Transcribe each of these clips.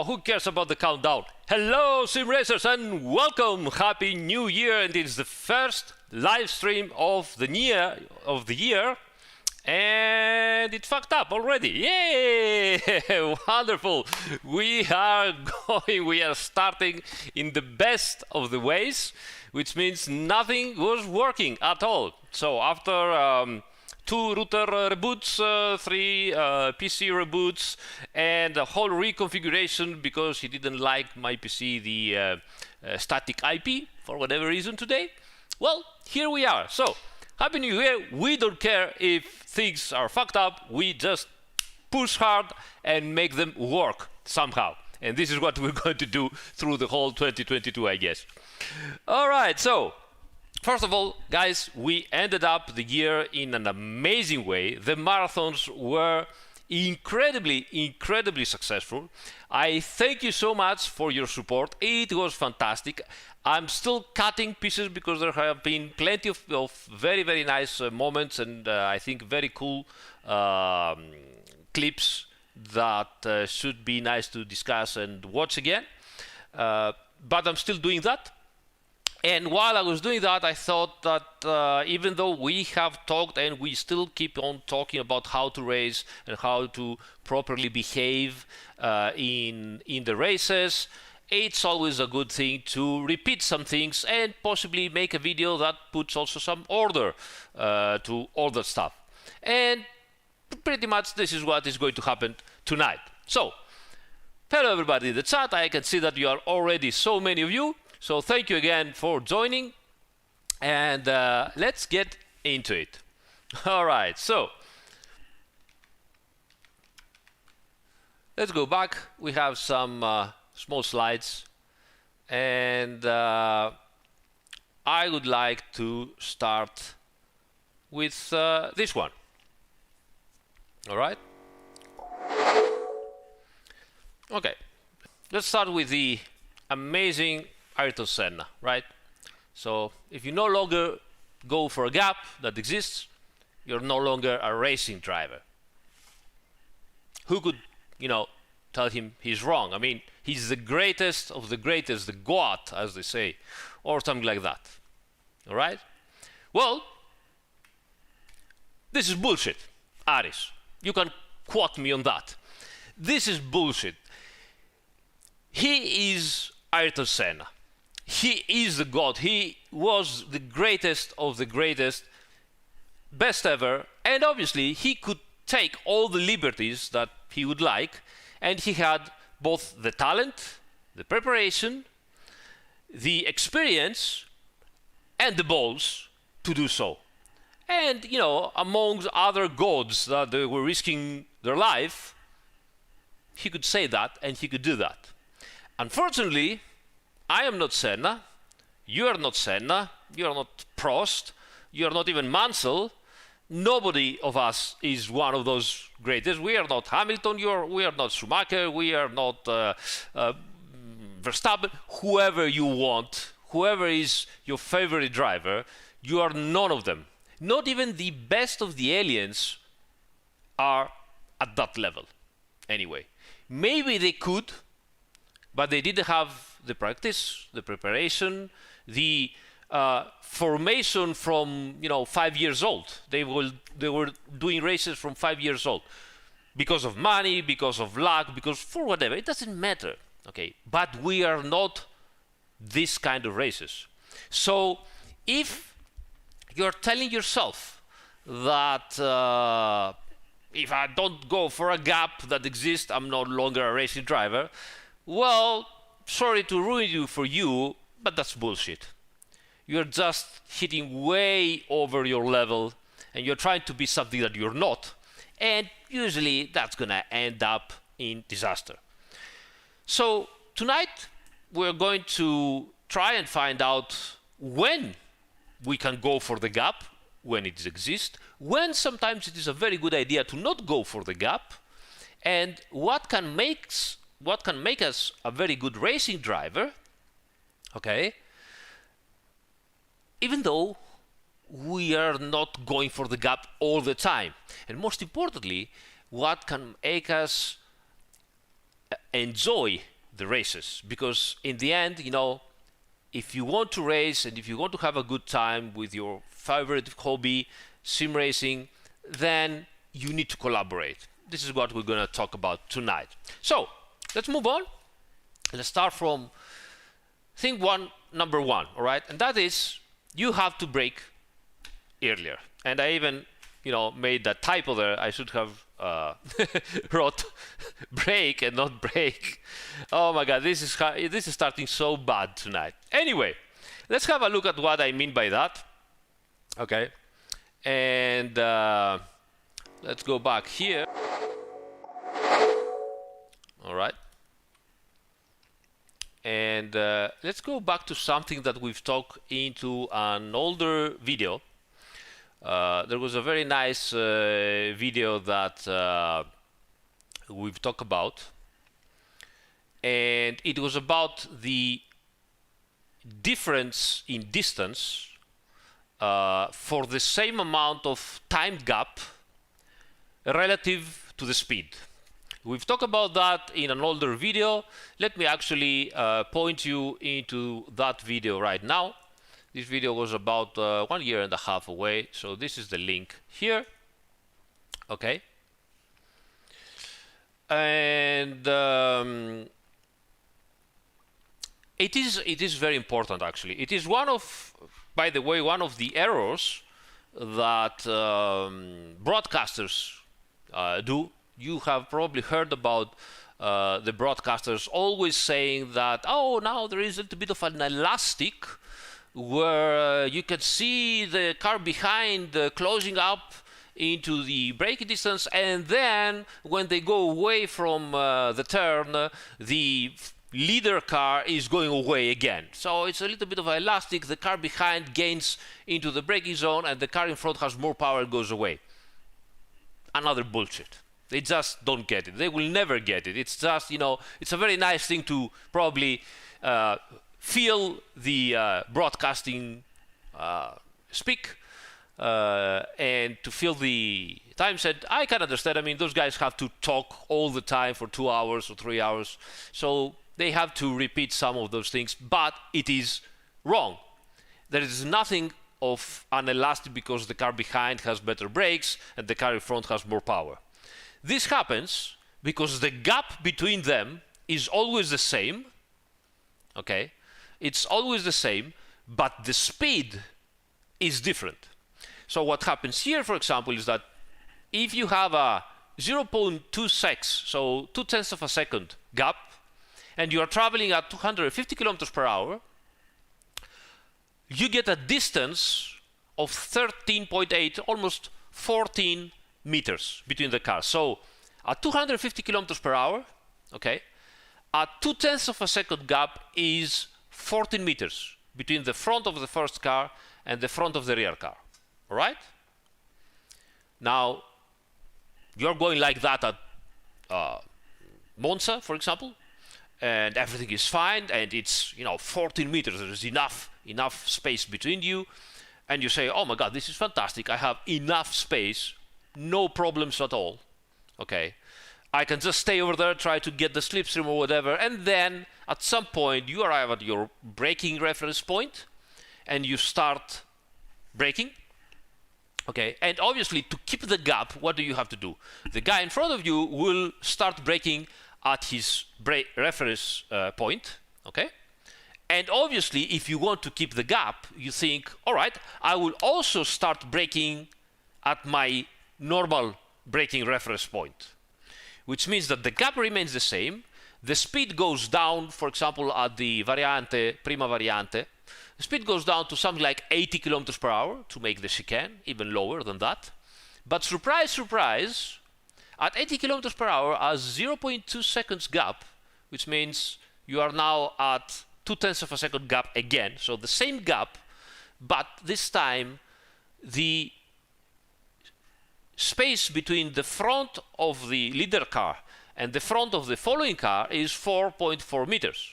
who cares about the countdown? Hello, sim racers, and welcome! Happy New Year! And it's the first live stream of the year, and it fucked up already. Yay! Wonderful! We are starting in the best of the ways, which means nothing was working at all. So after 2 router reboots, 3 PC reboots, and a whole reconfiguration because he didn't like my PC, the static IP, for whatever reason today. Well, here we are. So, Happy New Year. We don't care if things are fucked up. We just push hard and make them work somehow. And this is what we're going to do through the whole 2022, I guess. All right, so first of all, guys, we ended up the year in an amazing way. The marathons were incredibly successful. I thank you so much for your support. It was fantastic. I'm still cutting pieces because there have been plenty of very nice moments and I think very cool clips that should be nice to discuss and watch again. But I'm still doing that. And while I was doing that, I thought that even though we have talked and we still keep on talking about how to race and how to properly behave in the races, it's always a good thing to repeat some things and possibly make a video that puts also some order to all that stuff. And pretty much this is what is going to happen tonight. So, hello everybody in the chat. I can see that you are already so many of you. So thank you again for joining, and let's get into it. All right, so let's go back. We have some small slides, and I would like to start with this one. All right? Okay, let's start with the amazing Ayrton Senna, right? So if you no longer go for a gap that exists, you're no longer a racing driver. Who could, tell him he's wrong? I mean, he's the greatest of the greatest, the GOAT, as they say, or something like that. All right? Well, this is bullshit, Aris. You can quote me on that. This is bullshit. He is Ayrton Senna. He is the God. He was the greatest of the greatest, best ever, and obviously he could take all the liberties that he would like, and he had both the talent, the preparation, the experience, and the balls to do so. And, amongst other gods that they were risking their life, he could say that and he could do that. Unfortunately, I am not Senna, you are not Senna, you are not Prost, you are not even Mansell. Nobody of us is one of those greatest. We are not Hamilton, we are not Schumacher, we are not Verstappen. Whoever you want, whoever is your favorite driver, you are none of them. Not even the best of the aliens are at that level. Anyway, maybe they could, but they didn't have the practice, the preparation, the formation from 5 years old. They were doing races from 5 years old because of money, because of luck, because for whatever. It doesn't matter. Okay, but we are not this kind of races. So if you're telling yourself that if I don't go for a gap that exists, I'm no longer a racing driver, well, sorry to ruin you for you, but that's bullshit. You're just hitting way over your level and you're trying to be something that you're not. And usually that's gonna end up in disaster. So tonight we're going to try and find out when we can go for the gap, when it exists, when sometimes it is a very good idea to not go for the gap, and what can make us a very good racing driver, okay, even though we are not going for the gap all the time. And most importantly, what can make us enjoy the races, because in the end, you know, if you want to race and if you want to have a good time with your favorite hobby, sim racing, then you need to collaborate. This is what we're going to talk about tonight. So let's move on. Let's start from thing number one, all right? And that is, you have to brake earlier. And I even, you know, made that typo there. I should have wrote brake and not break. Oh my God, this is starting so bad tonight. Anyway, let's have a look at what I mean by that. Okay, and let's go back here. All right, and let's go back to something that we've talked into an older video. There was a very nice video that we've talked about, and it was about the difference in distance for the same amount of time gap relative to the speed. We've talked about that in an older video. Let me actually point you into that video right now. This video was about 1.5 years away, so this is the link here. Okay, and it is very important actually. It is one of, by the way, one of the errors that broadcasters do. You have probably heard about the broadcasters always saying that, oh, now there is a little bit of an elastic where you can see the car behind closing up into the braking distance, and then when they go away from the turn, the leader car is going away again. So it's a little bit of elastic. The car behind gains into the braking zone, and the car in front has more power and goes away. Another bullshit. They just don't get it. They will never get it. It's just, you know, it's a very nice thing to probably feel the broadcasting speak and to feel the time set. I can understand. I mean, those guys have to talk all the time for 2 hours or 3 hours, so they have to repeat some of those things, but it is wrong. There is nothing of an elastic because the car behind has better brakes and the car in front has more power. This happens because the gap between them is always the same. Okay, it's always the same, but the speed is different. So what happens here, for example, is that if you have a 0.26, so 0.2 of a second gap, and you are traveling at 250 kilometers per hour, you get a distance of 13.8, almost 14 meters between the cars. So at 250 kilometers per hour, okay, a 0.2 of a second gap is 14 meters between the front of the first car and the front of the rear car. All right? Now, you're going like that at Monza, for example, and everything is fine, and it's, you know, 14 meters. There's enough space between you, and you say, oh my God, this is fantastic. I have enough space, no problems at all. Okay, I can just stay over there, try to get the slipstream or whatever, and then at some point you arrive at your braking reference point, and you start braking. Okay, and obviously to keep the gap, what do you have to do? The guy in front of you will start braking at his reference point, okay? And obviously, if you want to keep the gap, you think, all right, I will also start braking at my normal braking reference point, which means that the gap remains the same. The speed goes down, for example, at the prima variante. The speed goes down to something like 80 kilometers per hour to make the chicane, even lower than that. But surprise, surprise, at 80 kilometers per hour, a 0.2 seconds gap, which means you are now at 0.2 of a second gap again. So the same gap, but this time the space between the front of the leader car and the front of the following car is 4.4 meters.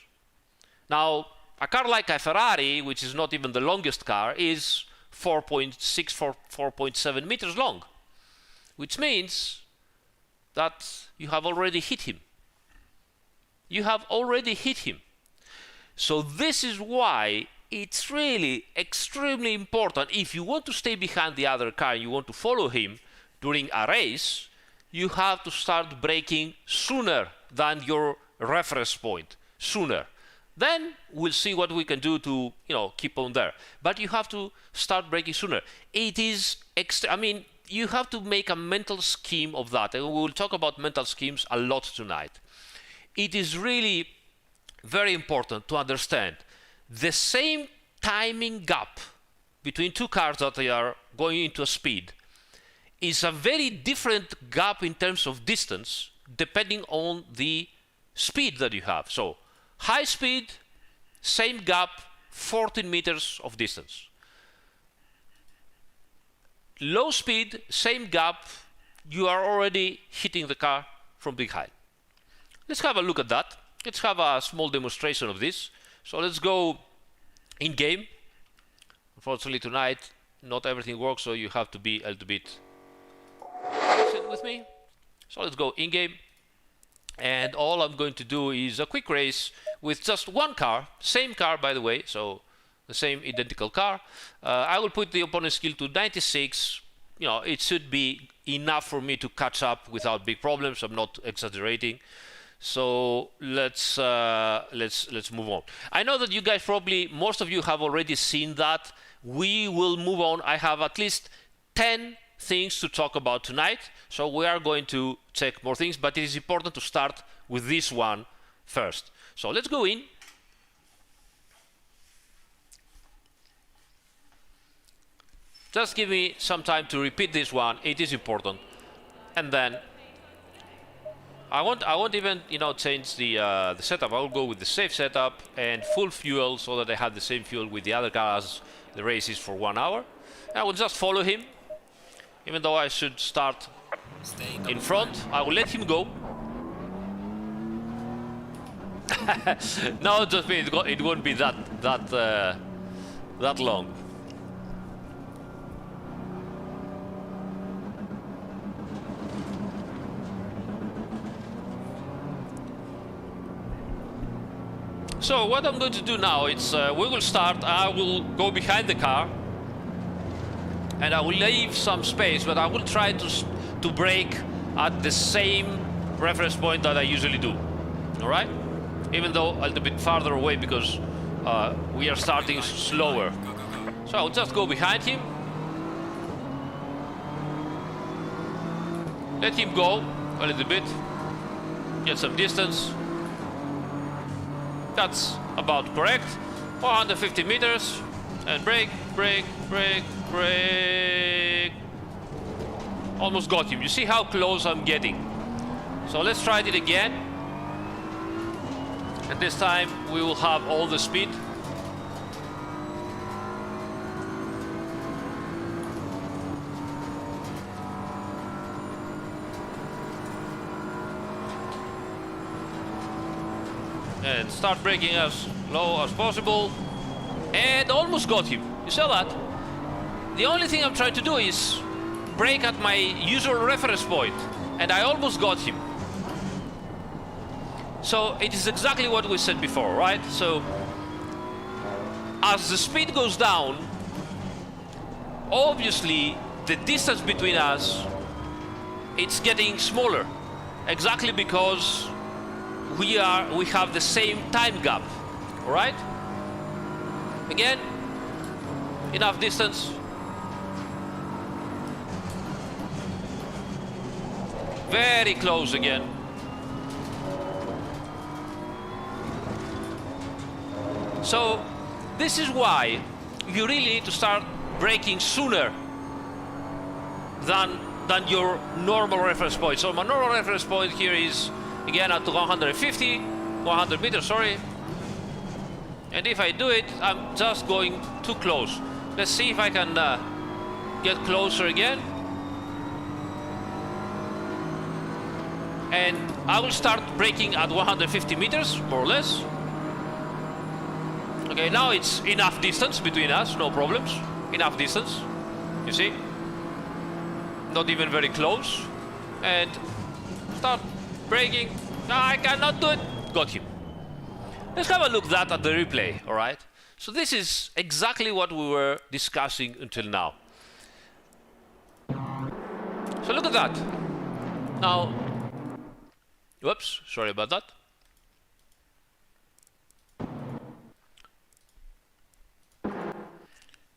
Now, a car like a Ferrari, which is not even the longest car, is 4.6, 4.7 meters long, which means that you have already hit him. you have already hit him. So this is why it's really extremely important. If you want to stay behind the other car and you want to follow him during a race, you have to start braking sooner than your reference point, sooner. Then we'll see what we can do to, keep on there. But you have to start braking sooner. It is, you have to make a mental scheme of that. And we will talk about mental schemes a lot tonight. It is really very important to understand the same timing gap between two cars that they are going into a speed is a very different gap in terms of distance depending on the speed that you have. So high speed, same gap, 14 meters of distance. Low speed, same gap, you are already hitting the car from behind. Let's have a look at that. Let's have a small demonstration of this. So let's go in game. Unfortunately tonight not everything works, so you have to be a little bit patient with me. So let's go in game, and all I'm going to do is a quick race with just one car, same car by the way, so the same identical car. I will put the opponent skill to 96. It should be enough for me to catch up without big problems. I'm not exaggerating. So let's move on. I know that you guys probably, most of you have already seen that. We will move on. I have at least 10 things to talk about tonight. So we are going to check more things, but it is important to start with this one first. So let's go in. Just give me some time to repeat this one. It is important. And then I won't even change the setup. I will go with the safe setup and full fuel so that I have the same fuel with the other cars. The race is for 1 hour. I will just follow him, even though I should start in front. I will let him go. No, just me. It won't be that long. So what I'm going to do now is we will start. I will go behind the car and I will leave some space, but I will try to brake at the same reference point that I usually do. All right? Even though a little bit farther away because we are starting slower. So I'll just go behind him. Let him go a little bit. Get some distance. That's about correct. 450 meters. And brake, brake, brake, brake. Almost got him. You see how close I'm getting. So let's try it again. And this time we will have all the speed. And start braking as low as possible. And almost got him. You saw that? The only thing I'm trying to do is brake at my usual reference point. And I almost got him. So it is exactly what we said before, right? So as the speed goes down, obviously the distance between us, it's getting smaller. Exactly because we have the same time gap. All right? Again, enough distance. Very close again. So this is why you really need to start braking sooner than your normal reference point. So my normal reference point here is again at 100 meters, sorry. And if I do it, I'm just going too close. Let's see if I can get closer again. And I will start braking at 150 meters, more or less. Okay, now it's enough distance between us, no problems. Enough distance, you see? Not even very close. And start braking. No, I cannot do it. got him. Let's have a look at the replay, all right? So this is exactly what we were discussing until now. So look at that. Now, whoops, sorry about that.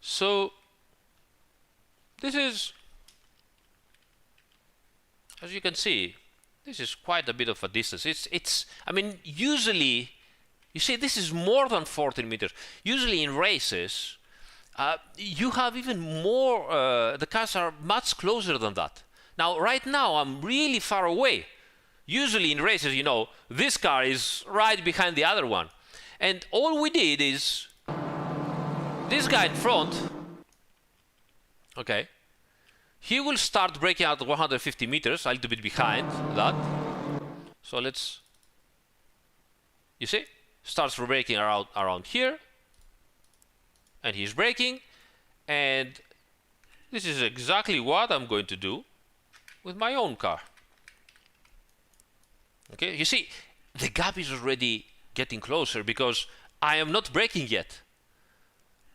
So this is, as you can see, this is quite a bit of a distance. I mean, usually, you see, this is more than 14 meters. Usually in races, you have even more, the cars are much closer than that. Now, right now, I'm really far away. Usually in races, you know, this car is right behind the other one. And all we did is, this guy in front, okay, he will start braking at 150 meters, a little bit behind that. So let's, you see, starts braking around here, and he's braking, and this is exactly what I'm going to do with my own car. Okay, you see, the gap is already getting closer because I am not braking yet.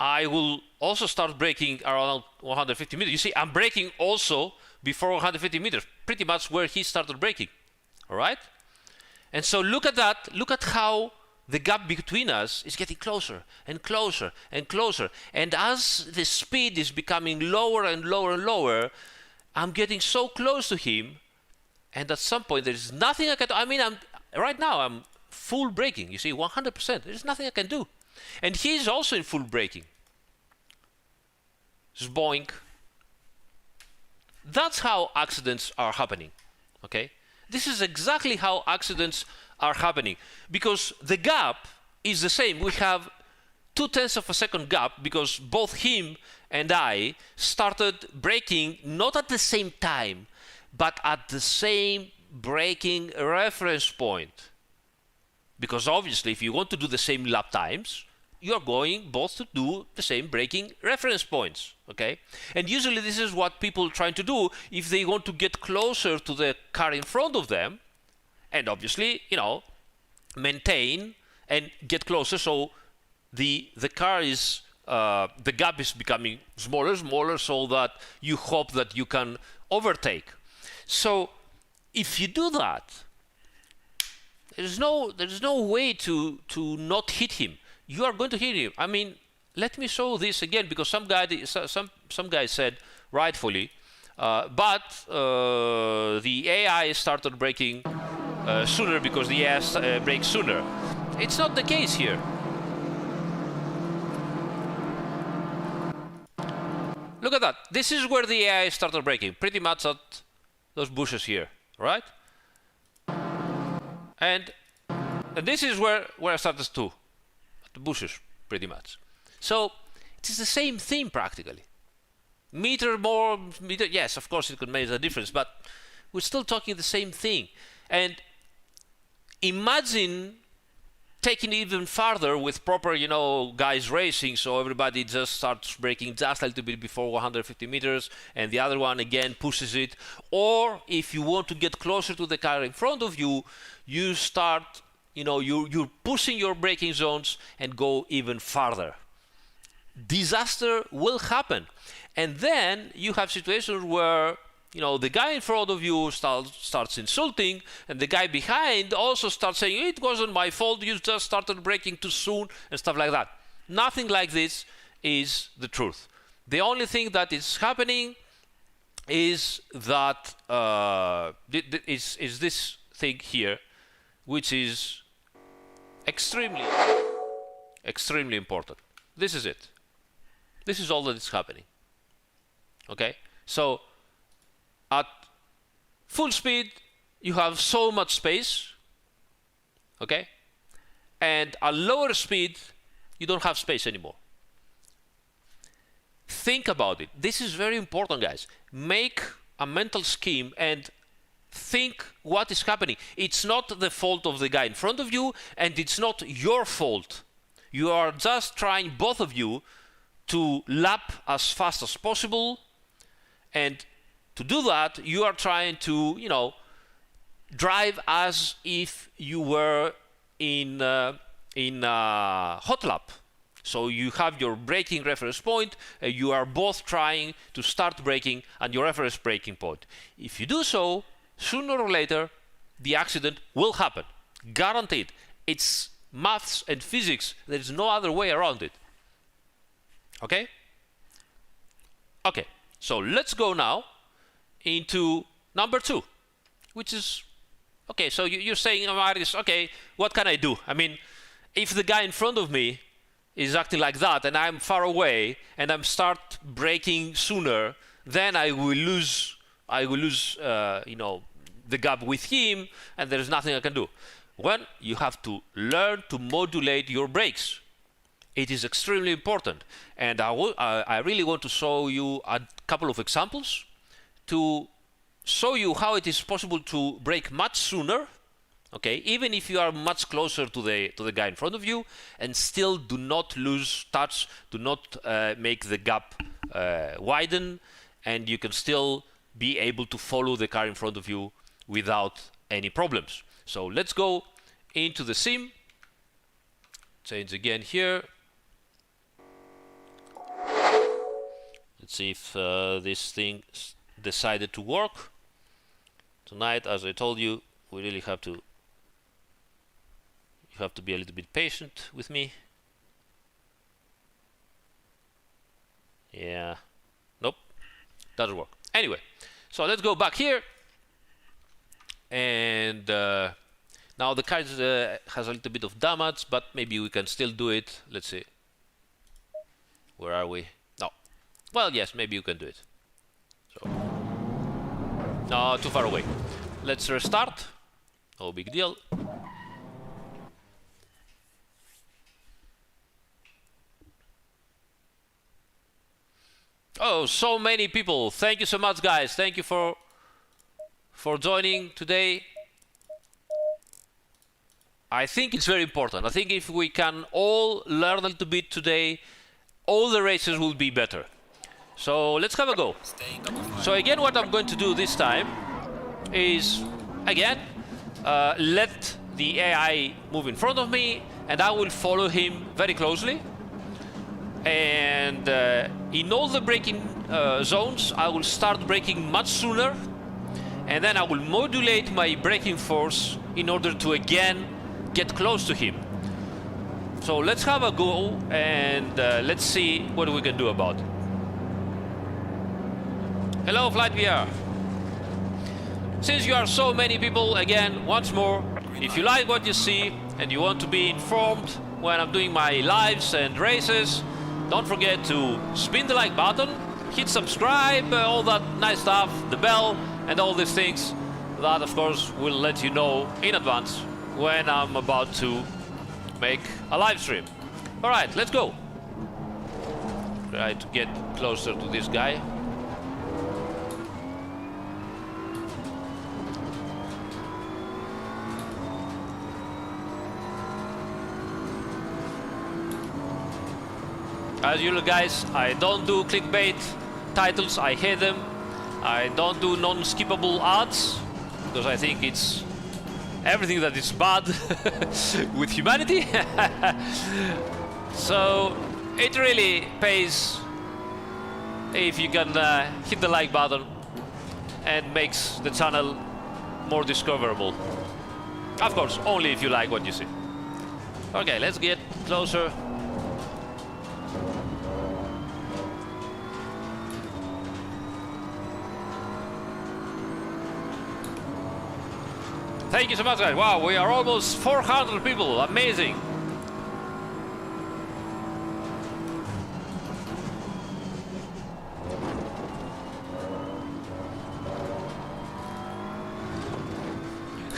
I will also start braking around 150 meters. You see, I'm braking also before 150 meters, pretty much where he started braking. All right? And so look at that. Look at how the gap between us is getting closer and closer and closer. And as the speed is becoming lower and lower and lower, I'm getting so close to him. And at some point, there's nothing I can do. I mean, right now, I'm full braking. You see, 100%. There's nothing I can do. And he's also in full braking. Boink. That's how accidents are happening. Okay? This is exactly how accidents are happening. Because the gap is the same. We have 0.2 of a second gap because both him and I started braking not at the same time, but at the same braking reference point. Because obviously, if you want to do the same lap times, you are going both to do the same braking reference points, okay? And usually this is what people try to do if they want to get closer to the car in front of them, and obviously, you know, maintain and get closer so the car is, the gap is becoming smaller, so that you hope that you can overtake. So if you do that, there's no way to not hit him. You are going to hit him. I mean, let me show this again because some guy said rightfully, but the AI started braking sooner because the AI brakes sooner. It's not the case here. Look at that. This is where the AI started braking, pretty much at those bushes here, right? And this is where I started too, at the bushes, pretty much. So it is the same thing practically. Meter more, meter, yes, of course it could make a difference, but we're still talking the same thing. And imagine taking it even farther with proper, you know, guys racing, so everybody just starts braking just a little bit before 150 meters, and the other one again pushes it. Or if you want to get closer to the car in front of you, you start, you know, you're pushing your braking zones and go even farther. Disaster will happen. And then you have situations where, you know, the guy in front of you starts insulting, and the guy behind also starts saying, it wasn't my fault, you just started braking too soon, and stuff like that. Nothing like this is the truth. The only thing that is happening is that is this thing here, which is extremely important. This is it. This is all that is happening. Okay? So at full speed, you have so much space, okay? And at lower speed, you don't have space anymore. Think about it. This is very important, guys. Make a mental scheme and think what is happening. It's not the fault of the guy in front of you, and it's not your fault. You are just trying, both of you, to lap as fast as possible, and to do that, you are trying to, you know, drive as if you were in hot lap. So you have your braking reference point, and you are both trying to start braking at your reference braking point. If you do so, sooner or later, the accident will happen. Guaranteed. It's maths and physics. There is no other way around it. Okay? Okay, so let's go now into number 2, which is, okay, so you're saying, Aris, okay, what can I do? I mean, if the guy in front of me is acting like that and I'm far away and I'm start braking sooner, then I will lose you know, the gap with him, and there's nothing I can do. Well, you have to learn to modulate your brakes. It is extremely important, and I really want to show you a couple of examples to show you how it is possible to brake much sooner, okay, even if you are much closer to the guy in front of you, and still do not lose touch, do not make the gap widen, and you can still be able to follow the car in front of you without any problems. So let's go into the sim, change again here. Let's see if this thing decided to work. Tonight, as I told you, we really have to, you have to be a little bit patient with me. Yeah, nope, doesn't work. Anyway, so let's go back here, and now the car has a little bit of damage, but maybe we can still do it. Let's see, where are we? No, well, yes, maybe you can do it. So, no, too far away. Let's restart. No big deal. Oh, so many people. Thank you so much, guys. Thank you for joining today. I think it's very important. I think if we can all learn a little bit today, all the races will be better. So let's have a go. So again, what I'm going to do this time is, again, let the AI move in front of me, and I will follow him very closely. And in all the braking zones, I will start braking much sooner, and then I will modulate my braking force in order to again get close to him. So let's have a go, and let's see what we can do about it. Hello, Flight VR. Since you are so many people, again, once more, if you like what you see and you want to be informed when I'm doing my lives and races, don't forget to spin the like button, hit subscribe, all that nice stuff, the bell, and all these things. That, of course, will let you know in advance when I'm about to make a live stream. All right, let's go. Try to get closer to this guy. As usual, guys, I don't do clickbait titles, I hate them. I don't do non-skippable ads, because I think it's everything that is bad with humanity. So it really pays if you can hit the like button, and makes the channel more discoverable. Of course, only if you like what you see. Okay, let's get closer. Thank you so much, guys. Wow, we are almost 400 people. Amazing.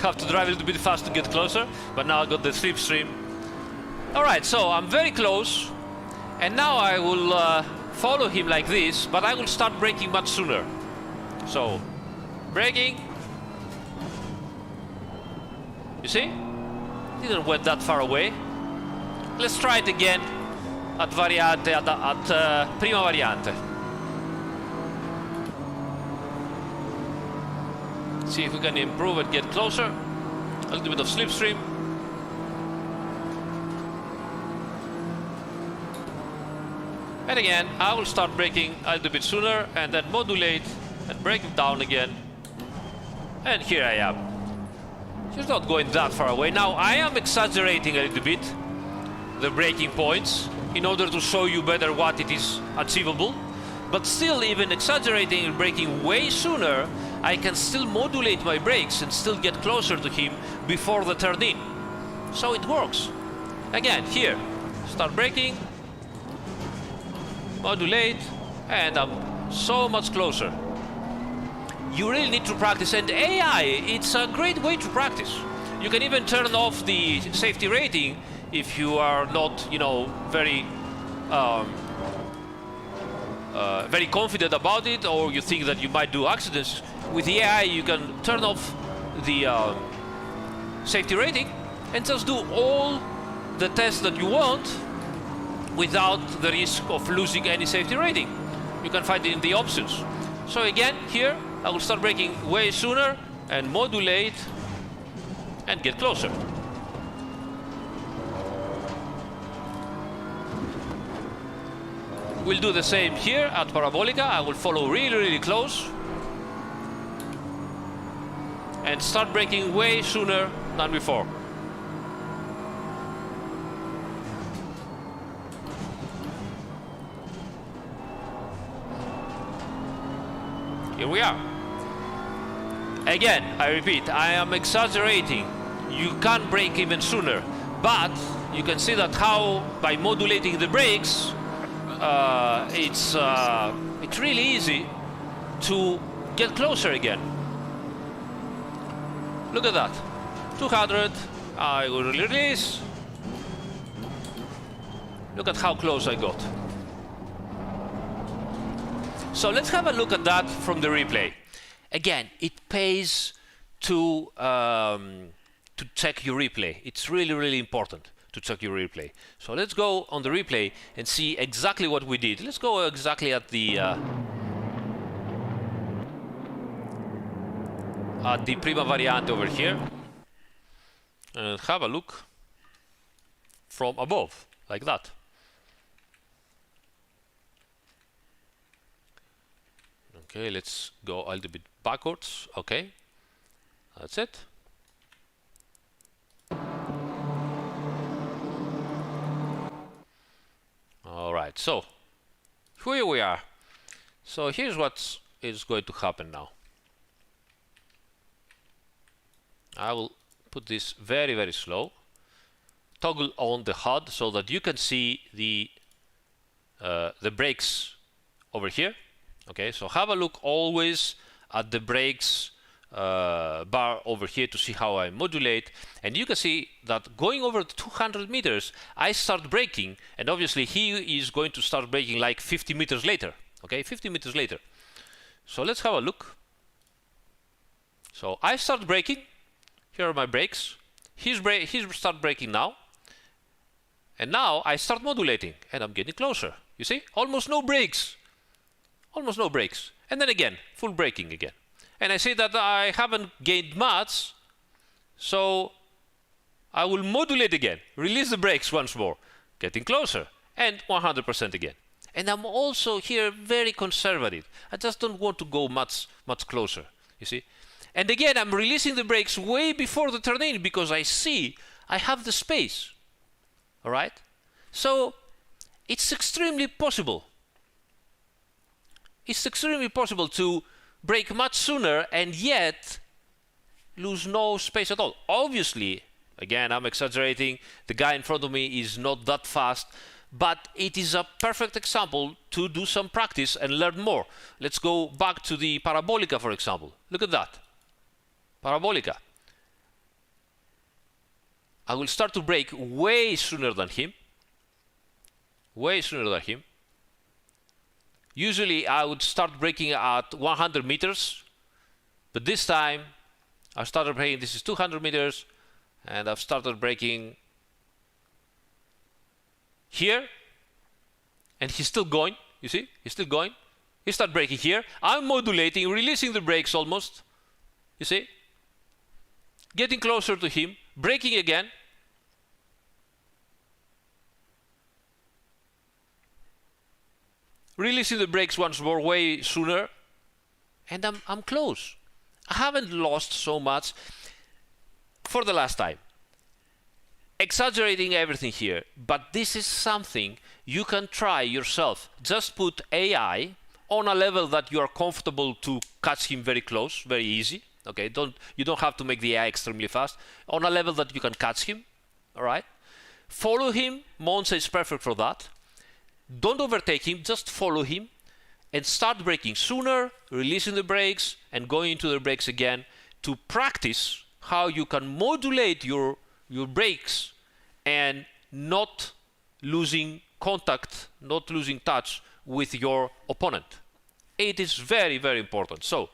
Have to drive a little bit fast to get closer, but now I got the slipstream. Alright, so I'm very close, and now I will follow him like this, but I will start braking much sooner. So, braking. You see? Didn't went that far away. Let's try it again at variante, at prima variante. See if we can improve and get closer. A little bit of slipstream. And again, I will start braking a little bit sooner and then modulate and brake it down again. And here I am. Just not going that far away. Now, I am exaggerating a little bit the braking points in order to show you better what it is achievable. But still, even exaggerating and braking way sooner, I can still modulate my brakes and still get closer to him before the turn in. So it works. Again, here, start braking, modulate, and I'm so much closer. You really need to practice, and AI, it's a great way to practice. You can even turn off the safety rating if you are not, you know, very confident about it, or you think that you might do accidents. With the AI, you can turn off the safety rating and just do all the tests that you want without the risk of losing any safety rating. You can find it in the options. So again, here, I will start braking way sooner and modulate and get closer. We'll do the same here at Parabolica. I will follow really, really close and start braking way sooner than before. Here we are. Again, I repeat, I am exaggerating. You can brake even sooner, but you can see that how by modulating the brakes, it's really easy to get closer again. Look at that, 200. I will release. Look at how close I got. So let's have a look at that from the replay. Again, it pays to check your replay. It's really, really important to check your replay. So let's go on the replay and see exactly what we did. Let's go exactly at the Prima Variante over here and have a look from above, like that. Okay, let's go a little bit backwards. Okay, that's it. All right, so here we are. So here's what is going to happen now. I will put this very, very slow. Toggle on the HUD so that you can see the brakes over here. Okay, so have a look always at the brakes bar over here to see how I modulate, and you can see that going over 200 meters I start braking, and obviously he is going to start braking like 50 meters later. Okay, 50 meters later. So let's have a look. So I start braking. Here are my brakes. He's start braking now, and now I start modulating, and I'm getting closer. You see, almost no brakes. Almost no brakes. And then again, full braking again. And I see that I haven't gained much, so I will modulate again, release the brakes once more, getting closer, and 100% again. And I'm also here very conservative. I just don't want to go much closer, you see. And again, I'm releasing the brakes way before the turn in because I see I have the space, all right? So it's extremely possible. It's extremely possible to brake much sooner and yet lose no space at all. Obviously, again, I'm exaggerating. The guy in front of me is not that fast, but it is a perfect example to do some practice and learn more. Let's go back to the Parabolica, for example. Look at that. Parabolica. I will start to brake way sooner than him. Way sooner than him. Usually I would start braking at 100 meters, but this time I started braking, this is 200 meters, and I've started braking here, and he's still going, you see, he's still going. He started braking here, I'm modulating, releasing the brakes almost, you see, getting closer to him, braking again. releasing the brakes once more way sooner, and I'm close. I haven't lost so much for the last time. Exaggerating everything here, but this is something you can try yourself. Just put AI on a level that you are comfortable to catch him very close, very easy. Okay, you don't have to make the AI extremely fast. On a level that you can catch him, all right? Follow him. Monza is perfect for that. Don't overtake him, just follow him and start braking sooner, releasing the brakes and going into the brakes again to practice how you can modulate your brakes and not losing contact, not losing touch with your opponent. It is very, very important. So,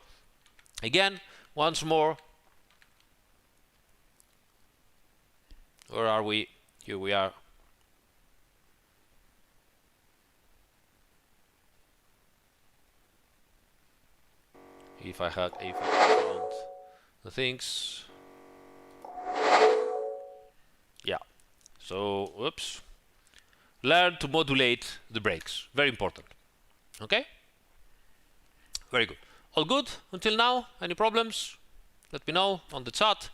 again, once more, where are we? Here we are. If I found the things, yeah. So, whoops. Learn to modulate the brakes. Very important. Okay? Very good. All good until now? Any problems? Let me know on the chat.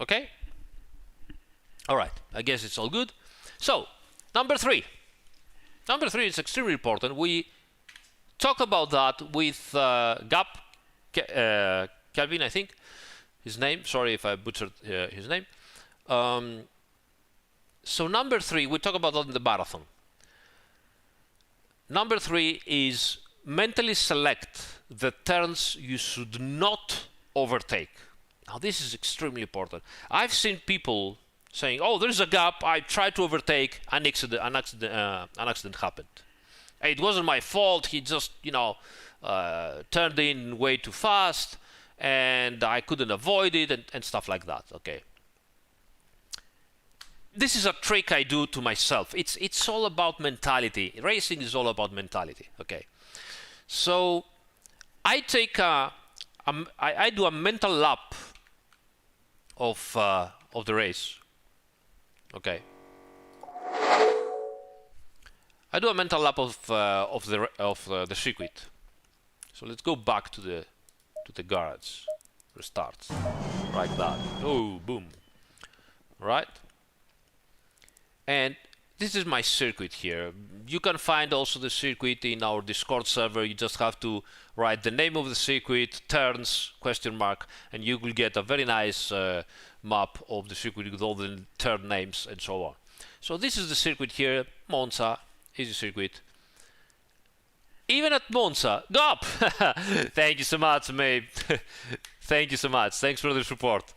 Okay? All right. I guess it's all good. So, number 3. Number 3 is extremely important. We talk about that with Calvin, I think. His name. Sorry if I butchered his name. So number 3, we talk about that in the marathon. Number 3 is mentally select the turns you should not overtake. Now this is extremely important. I've seen people saying, "Oh, there's a gap. I tried to overtake. An accident happened. It wasn't my fault. He just, turned in way too fast, and I couldn't avoid it, and stuff like that." Okay. This is a trick I do to myself. It's all about mentality. Racing is all about mentality. Okay. So I take I do a mental lap of the race. Okay. I do a mental lap of the circuit. So let's go back to the garage. Restart. Like that. Oh, boom. Right. And this is my circuit here. You can find also the circuit in our Discord server. You just have to write the name of the circuit, turns, question mark, and you will get a very nice map of the circuit with all the turn names and so on. So this is the circuit here, Monza, easy circuit. Even at Monza, go up! Thank you so much, mate. Thank you so much. Thanks for the support.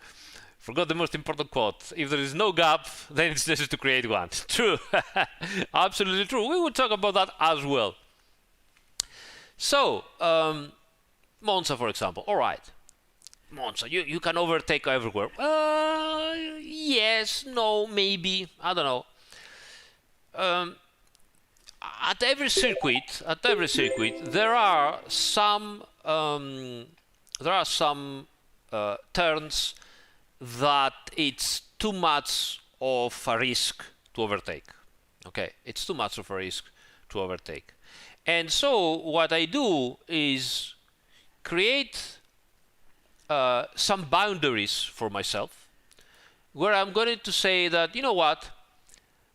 Forgot the most important quote. If there is no gap, then it's necessary to create one. True. Absolutely true. We will talk about that as well. So, Monza, for example. All right. Monza, you can overtake everywhere. Yes, no, maybe. I don't know. At every circuit, there are some turns that it's too much of a risk to overtake. Okay, it's too much of a risk to overtake. And so what I do is create some boundaries for myself where I'm going to say that, you know what,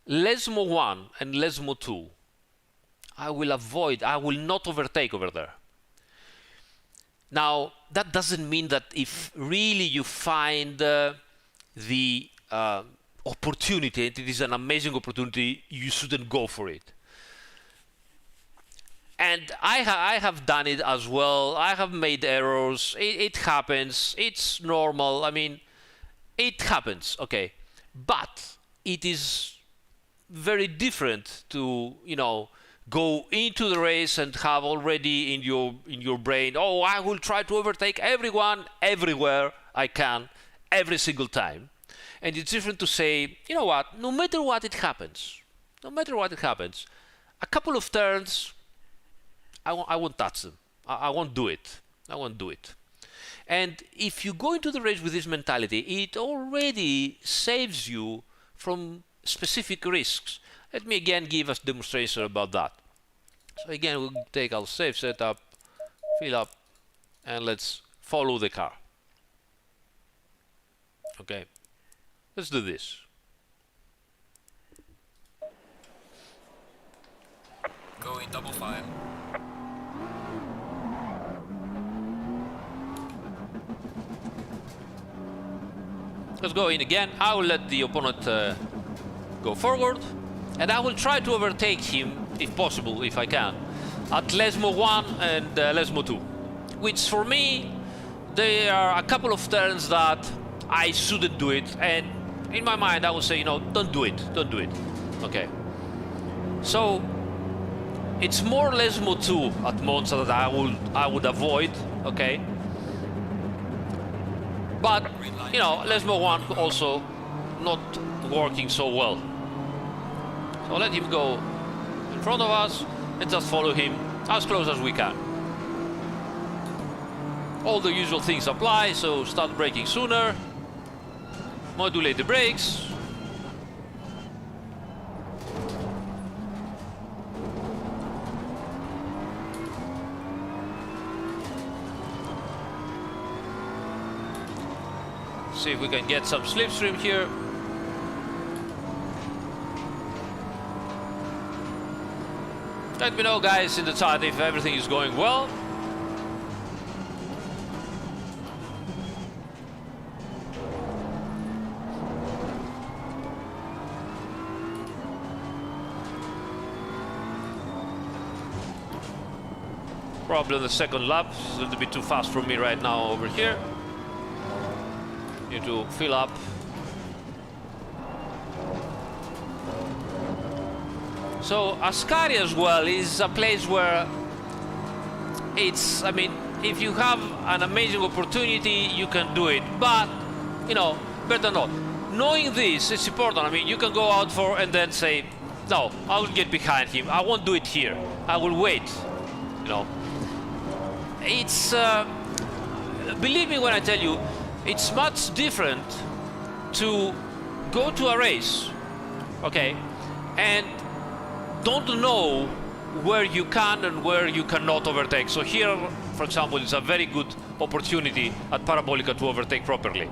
Lesmo 1 and Lesmo 2, I will not overtake over there. Now, that doesn't mean that if really you find the opportunity, and it is an amazing opportunity, you shouldn't go for it. And I have done it as well. I have made errors. It happens. It's normal. I mean, it happens, okay. But it is very different to, go into the race and have already in your brain, oh, I will try to overtake everyone, everywhere I can, every single time. And it's different to say, you know what, no matter what it happens, a couple of turns, I won't touch them. I won't do it. And if you go into the race with this mentality, it already saves you from specific risks. Let me again give us demonstration about that. So again, we'll take our safe setup, fill up, and let's follow the car. Okay, let's do this. Go in double file. Let's go in again. I will let the opponent go forward, and I will try to overtake him, if possible, if I can, at Lesmo 1 and Lesmo 2, which for me, there are a couple of turns that I shouldn't do it, and in my mind I would say, you know, don't do it, don't do it. Okay. So it's more Lesmo 2 at Monza that I would avoid, okay? But, you know, Lesmo 1 also not working so well. So let him go in front of us and just follow him as close as we can. All the usual things apply, so start braking sooner, modulate the brakes. See if we can get some slipstream here. Let me know, guys, in the chat if everything is going well. Probably on the second lap. It's a little bit too fast for me right now over here. Need to fill up. So Ascari as well is a place where it's, I mean, if you have an amazing opportunity, you can do it, but, you know, better not. Knowing this, it's important. I mean, you can go out for and then say, no, I will get behind him. I won't do it here. I will wait, you know. It's, believe me when I tell you, it's much different to go to a race, okay, and don't know where you can and where you cannot overtake. So here, for example, it's a very good opportunity at Parabolica to overtake properly.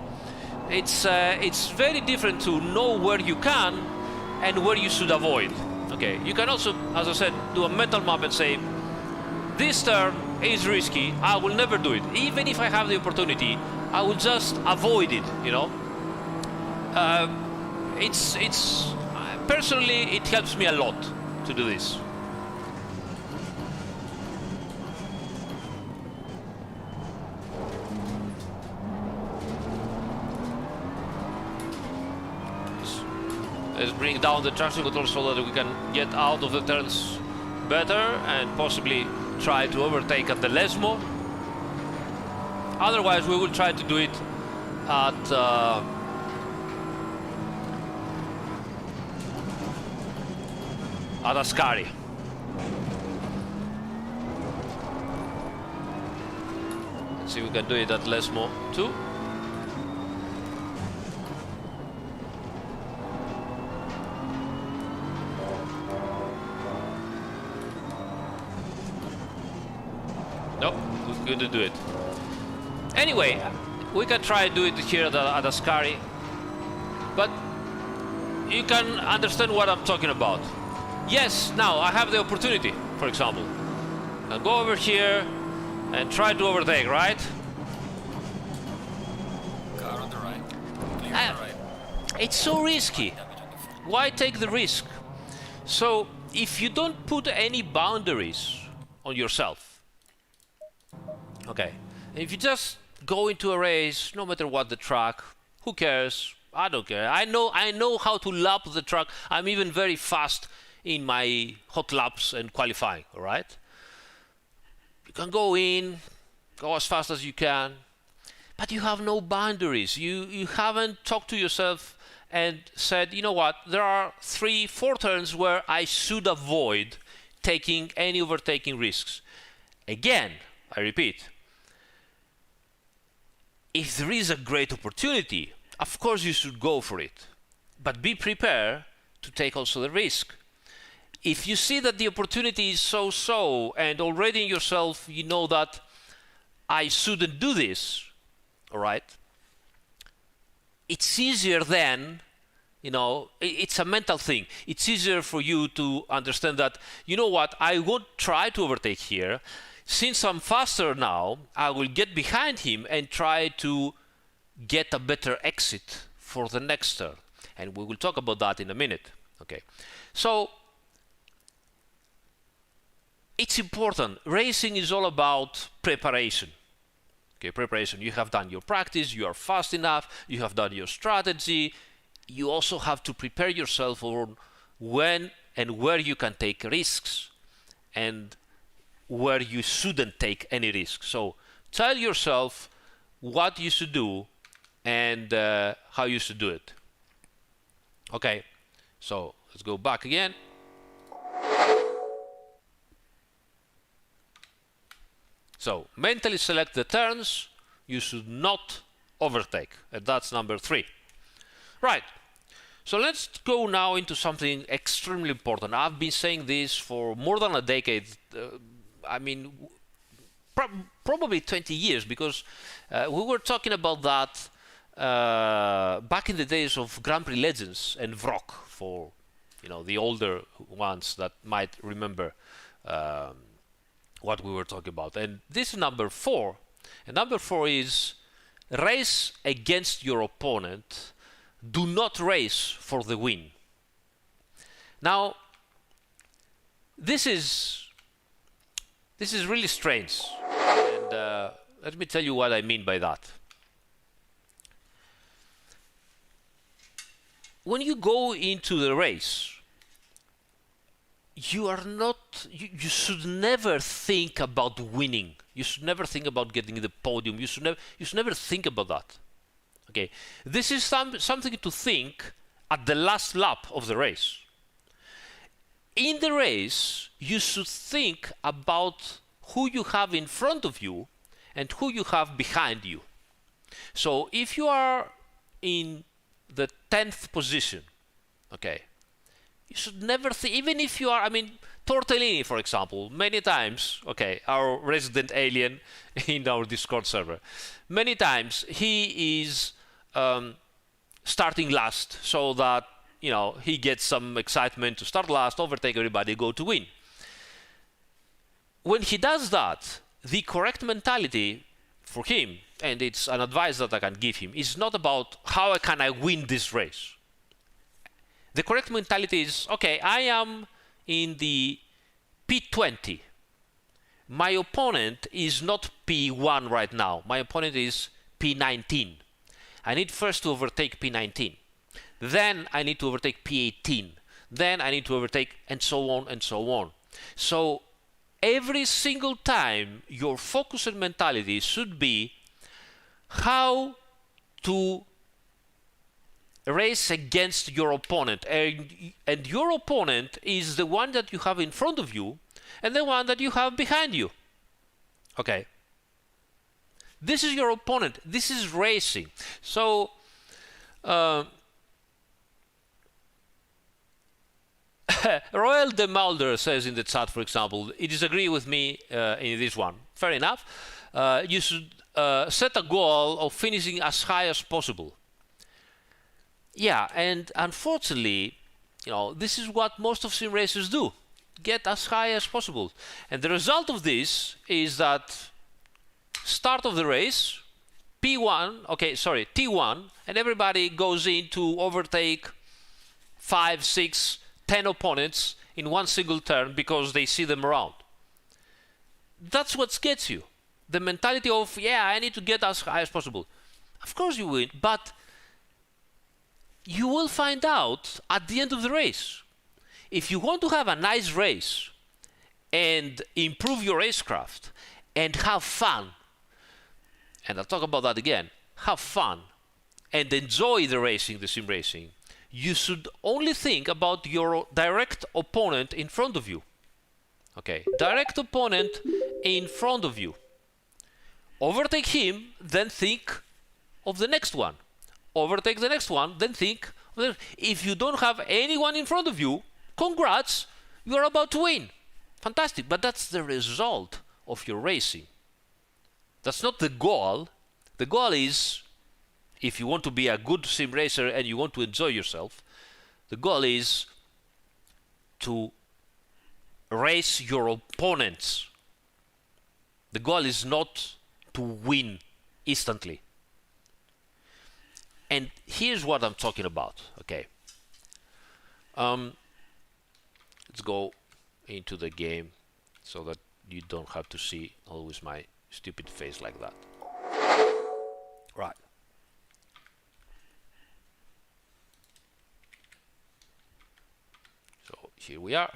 It's very different to know where you can and where you should avoid. Okay, you can also, as I said, do a mental map and say, this turn is risky, I will never do it. Even if I have the opportunity, I will just avoid it, you know. Personally, it helps me a lot to do this. Let's bring down the traction control so that we can get out of the turns better and possibly try to overtake at the Lesmo. Otherwise, we will try to do it at Ascari. Let's see if we can do it at Lesmo too. Nope, we couldn't do it. Anyway, we can try to do it here at Ascari, but you can understand what I'm talking about. Yes, now I have the opportunity, for example. I'll go over here and try to overtake, right? Car on the right. Clear on the right. It's so risky. Why take the risk? So, if you don't put any boundaries on yourself, okay, if you just go into a race, no matter what the track, who cares? I don't care. I know how to lap the track. I'm even very fast in my hot laps and qualifying, all right? You can go in, go as fast as you can, but you have no boundaries. You haven't talked to yourself and said, you know what, there are 3-4 turns where I should avoid taking any overtaking risks. Again, I repeat, if there is a great opportunity, of course you should go for it. but be prepared to take also the risk. If you see that the opportunity is so-so and already in yourself you know that I shouldn't do this, all right, it's easier then, it's a mental thing. It's easier for you to understand that, you know what, I won't try to overtake here. Since I'm faster now, I will get behind him and try to get a better exit for the next turn. And we will talk about that in a minute. Okay, so it's important. Racing is all about preparation. Okay, preparation. You have done your practice, you are fast enough, you have done your strategy. You also have to prepare yourself on when and where you can take risks and where you shouldn't take any risks. So tell yourself what you should do and how you should do it. Okay, so let's go back again. So mentally select the turns you should not overtake, and that's number 3. Right, so let's go now into something extremely important. I've been saying this for more than a decade. Probably 20 years, because we were talking about that back in the days of Grand Prix Legends and VROC, for the older ones that might remember what we were talking about. And this is number 4. And number 4 is race against your opponent. Do not race for the win. Now, this is really strange, and let me tell you what I mean by that. When you go into the race, you should never think about winning. You should never think about getting the podium. You should never think about that. Okay, this is something to think at the last lap of the race. In the race, you should think about who you have in front of you and who you have behind you. So if you are in the 10th position, okay, you should never think, even if you are, Tortellini, for example, many times, okay, our resident alien in our Discord server, many times he is starting last, so that he gets some excitement to start last, overtake everybody, go to win. When he does that, the correct mentality for him, and it's an advice that I can give him, is not about how can I win this race. The correct mentality is, okay, I am in the P20. My opponent is not P1 right now. My opponent is P19. I need first to overtake P19. Then I need to overtake P18. Then I need to overtake, and so on and so on. So every single time your focus and mentality should be how to race against your opponent. And your opponent is the one that you have in front of you and the one that you have behind you. Okay. This is your opponent. This is racing. So Royal de Mulder says in the chat, for example, he disagrees with me in this one. Fair enough. You should set a goal of finishing as high as possible. Yeah, and unfortunately, this is what most of sim racers do. Get as high as possible. And the result of this is that start of the race, T1, and everybody goes in to overtake 5, 6, 10 opponents in one single turn because they see them around. That's what gets you. The mentality of, I need to get as high as possible. Of course you will, but you will find out at the end of the race. If you want to have a nice race and improve your racecraft and have fun, and I'll talk about that again, have fun and enjoy the racing, the sim racing, you should only think about your direct opponent in front of you. Okay, direct opponent in front of you. Overtake him, then think of the next one. Overtake the next one, then think Well, if you don't have anyone in front of you, congrats, you are about to win. Fantastic, but that's the result of your racing. That's not the goal. The goal is, if you want to be a good sim racer and you want to enjoy yourself, the goal is to race your opponents. The goal is not to win instantly. And here's what I'm talking about. Okay. Let's go into the game so that you don't have to see always my stupid face like that. Right. So here we are.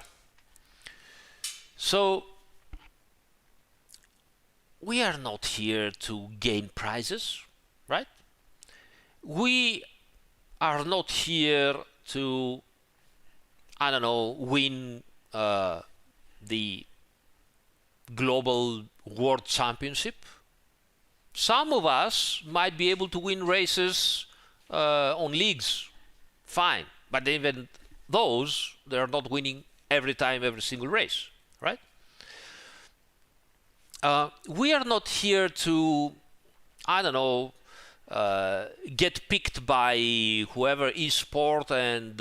So we are not here to gain prizes, right? We are not here to, I don't know, win the global world championship. Some of us might be able to win races on leagues, fine, but even those, they are not winning every time, every single race, right? We are not here to, I don't know, get picked by whoever esport and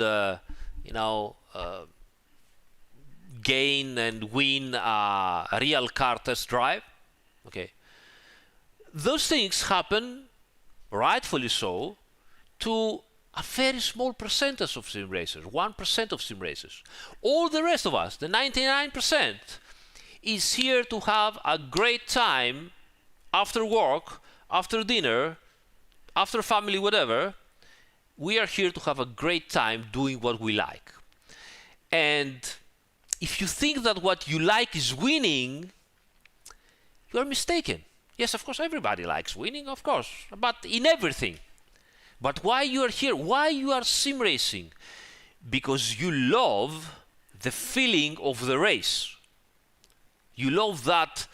gain and win a real car test drive. Okay, those things happen, rightfully so, to a very small percentage of sim racers, 1% of sim racers. All the rest of us, the 99%, is here to have a great time after work, after dinner, after family, whatever. We are here to have a great time doing what we like. And if you think that what you like is winning, you are mistaken. Yes, of course, everybody likes winning, of course, but in everything. But why you are here? Why you are sim racing? Because you love the feeling of the race. You love that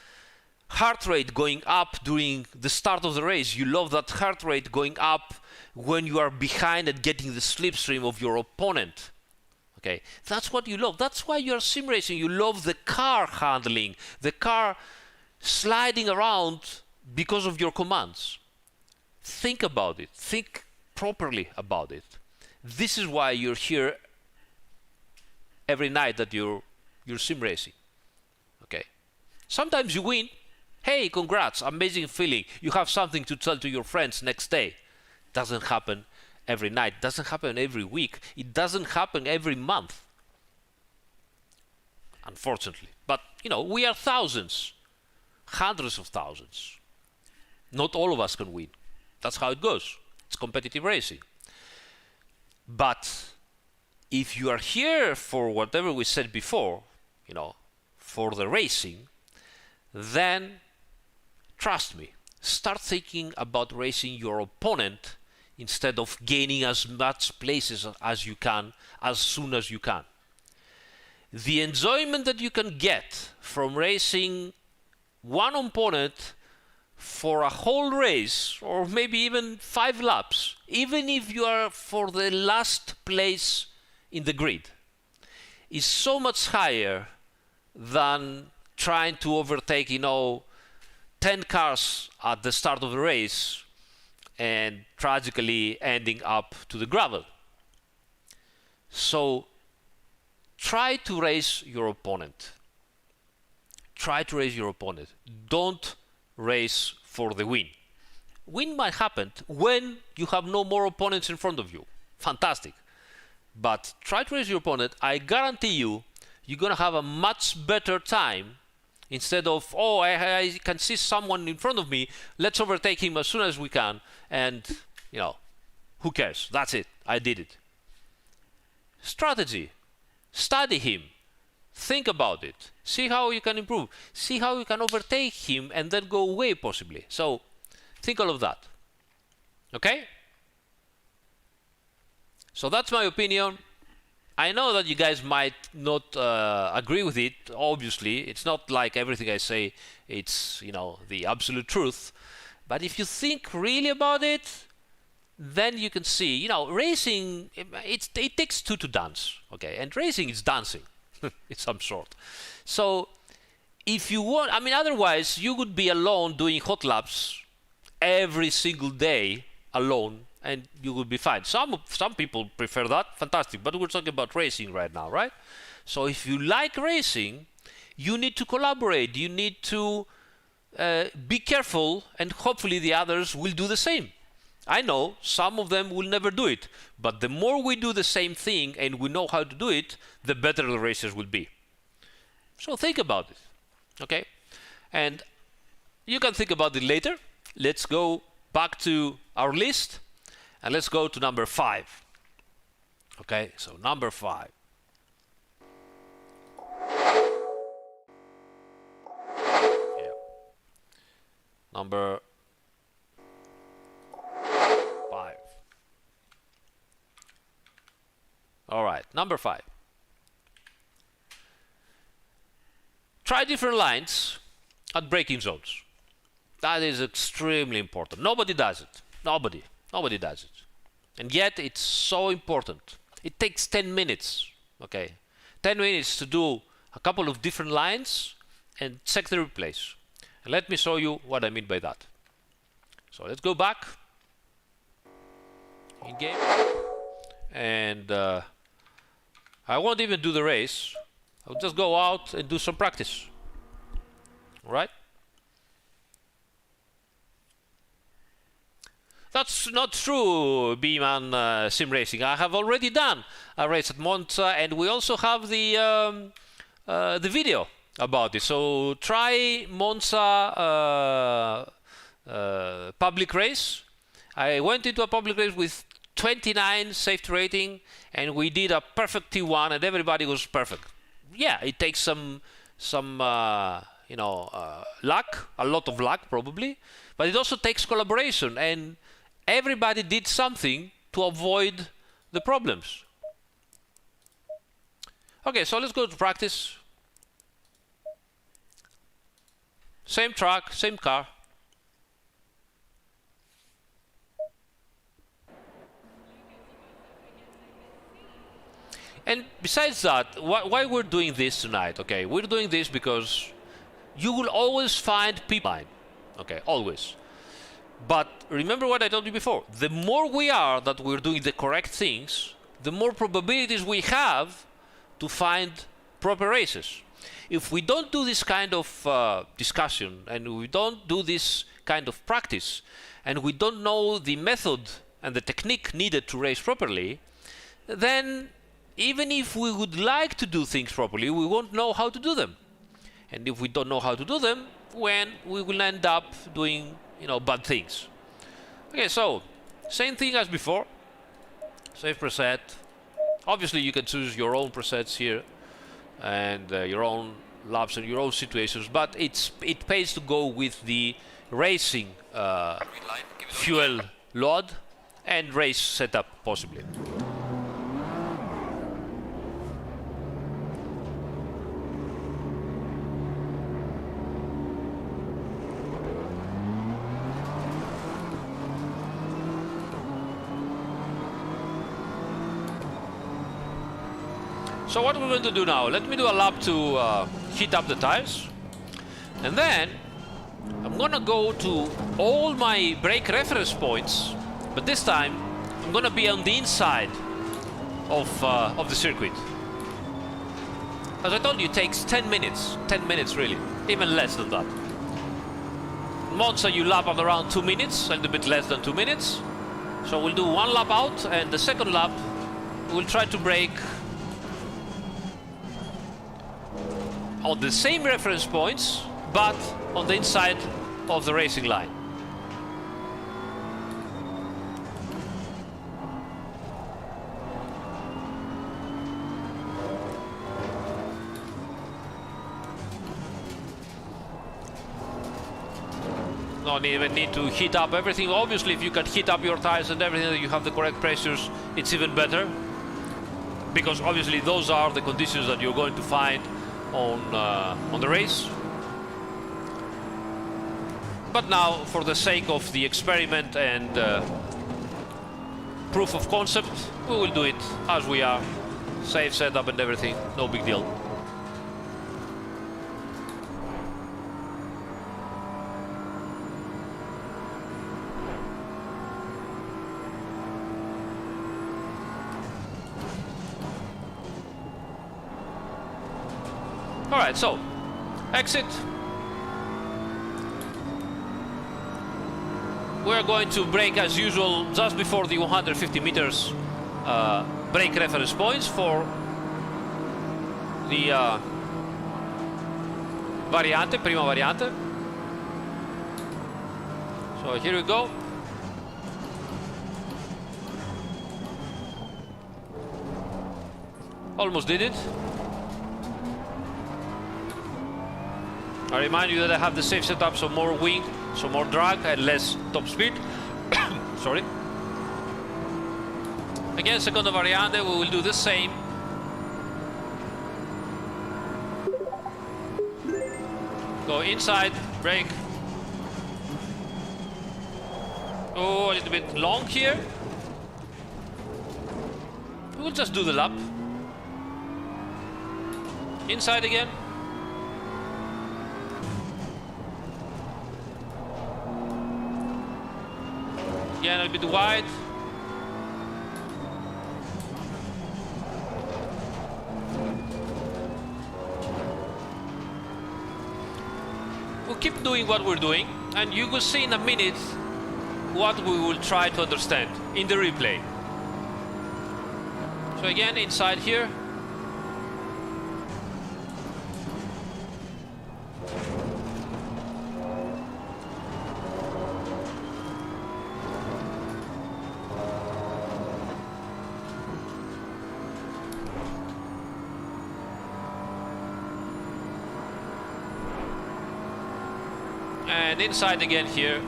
heart rate going up during the start of the race. You love that heart rate going up when you are behind and getting the slipstream of your opponent. Okay, that's what you love. That's why you are sim racing. You love the car handling, the car sliding around because of your commands. Think about it. Think properly about it. This is why you're here every night that you're sim racing. Okay. Sometimes you win. Hey, congrats, amazing feeling. You have something to tell to your friends next day. Doesn't happen every night. Doesn't happen every week. It doesn't happen every month. Unfortunately. But, we are thousands. Hundreds of thousands. Not all of us can win. That's how it goes. It's competitive racing. But if you are here for whatever we said before, for the racing, then trust me, start thinking about racing your opponent instead of gaining as much places as you can, as soon as you can. The enjoyment that you can get from racing one opponent for a whole race, or maybe even 5 laps, even if you are for the last place in the grid, is so much higher than trying to overtake, 10 cars at the start of the race and tragically ending up to the gravel. So try to race your opponent. Try to race your opponent. Don't race for the win. Win might happen when you have no more opponents in front of you. Fantastic. But try to race your opponent. I guarantee you, you're going to have a much better time instead of, I can see someone in front of me, let's overtake him as soon as we can, and, who cares? That's it. I did it. Strategy. Study him. Think about it. See how you can improve. See how you can overtake him and then go away, possibly. So, think all of that. Okay? So that's my opinion. I know that you guys might not agree with it, obviously. It's not like everything I say, it's, the absolute truth. But if you think really about it, then you can see, you know, racing, it takes two to dance, okay? And racing is dancing in some sort. So if you want, I mean, otherwise you would be alone doing hot laps every single day alone, and you will be fine. Some people prefer that, fantastic, but we're talking about racing right now, right? So if you like racing, you need to collaborate, you need to be careful, and hopefully the others will do the same. I know some of them will never do it, but the more we do the same thing and we know how to do it, the better the racers will be. So think about it, okay? And you can think about it later. Let's go back to our list and let's go to number 5. Okay, so number 5. Yeah. Number 5. All right, number 5. Try different lines at braking zones. That is extremely important. Nobody does it. Nobody does it. And yet it's so important. It takes 10 minutes, okay? 10 minutes to do a couple of different lines and check the replays. And let me show you what I mean by that. So let's go back in game. And I won't even do the race. I'll just go out and do some practice. All right? That's not true, B-Man Sim Racing. I have already done a race at Monza, and we also have the video about it. So try Monza public race. I went into a public race with 29 safety rating, and we did a perfect T1, and everybody was perfect. Yeah, it takes some luck, a lot of luck probably, but it also takes collaboration, and everybody did something to avoid the problems. Okay, so let's go to practice. Same track, same car. And besides that, why we're doing this tonight, okay? We're doing this because you will always find people online, okay? Always. But remember what I told you before. The more we are that we're doing the correct things, the more probabilities we have to find proper races. If we don't do this kind of discussion, and we don't do this kind of practice, and we don't know the method and the technique needed to race properly, then even if we would like to do things properly, we won't know how to do them. And if we don't know how to do them, we will end up doing, bad things. Okay, so same thing as before. Save preset. Obviously, you can choose your own presets here and your own laps and your own situations, but it pays to go with the racing fuel load and race setup possibly. So what we're going to do now, let me do a lap to heat up the tires, and then I'm gonna go to all my brake reference points, but this time I'm gonna be on the inside of the circuit. As I told you, it takes 10 minutes really, even less than that. Monza you lap at around 2 minutes, a little bit less than 2 minutes. So we'll do one lap out, and the second lap we'll try to brake on the same reference points, but on the inside of the racing line. Don't even need to heat up everything. Obviously, if you can heat up your tires and everything, that you have the correct pressures, it's even better. Because obviously those are the conditions that you're going to find on the race. But now, for the sake of the experiment and proof of concept, we will do it as we are. Safe setup and everything, no big deal. Alright, so exit. We're going to brake as usual just before the 150 meters brake reference points for the variante, prima variante. So here we go. Almost did it. I remind you that I have the safe setup, so more wing, so more drag and less top speed. Sorry. Again, seconda variante, we will do the same. Go inside, brake. Oh, a little bit long here. We will just do the lap. Inside again. Again, a bit wide. We'll keep doing what we're doing, and you will see in a minute what we will try to understand in the replay. So again, inside here. And inside again here.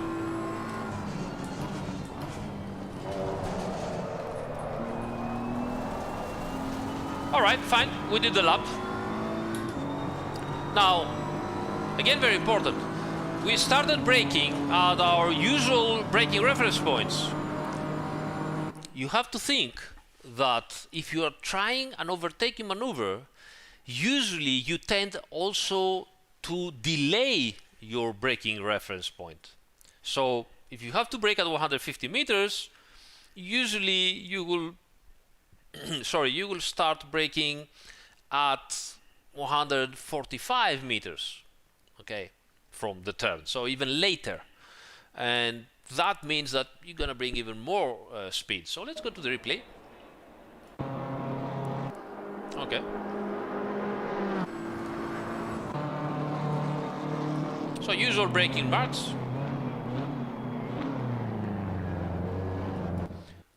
Alright, fine, we did the lap. Now, again very important, we started braking at our usual braking reference points. You have to think that if you are trying an overtaking maneuver, usually you tend also to delay your braking reference point. So if you have to brake at 150 meters, usually you will you will start braking at 145 meters, okay, from the turn, so even later, and that means that you're gonna bring even more speed. So let's go to the replay. Okay. So usual braking marks.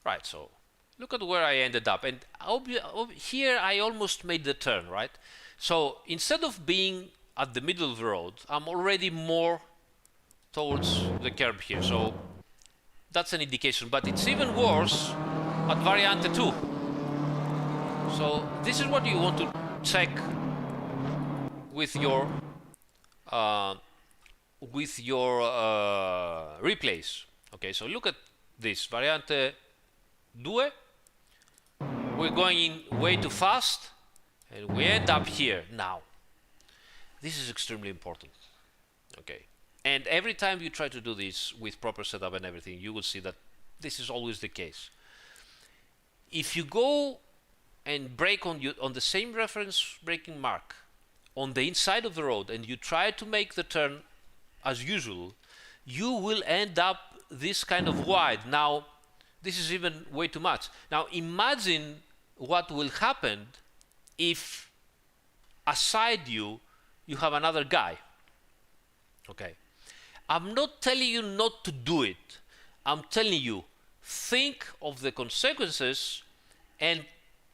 Right, so look at where I ended up, and here I almost made the turn, right? So instead of being at the middle of the road, I'm already more towards the curb here, so that's an indication, but it's even worse at Variante 2. So this is what you want to check with your replays. Okay, so look at this Variante 2. We're going in way too fast and we end up here. Now this is extremely important, okay, and every time you try to do this with proper setup and everything, you will see that this is always the case. If you go and brake on the same reference braking mark on the inside of the road and you try to make the turn as usual, you will end up this kind of wide. Now this is even way too much. Now imagine what will happen if aside you have another guy. Okay, I'm not telling you not to do it, I'm telling you think of the consequences and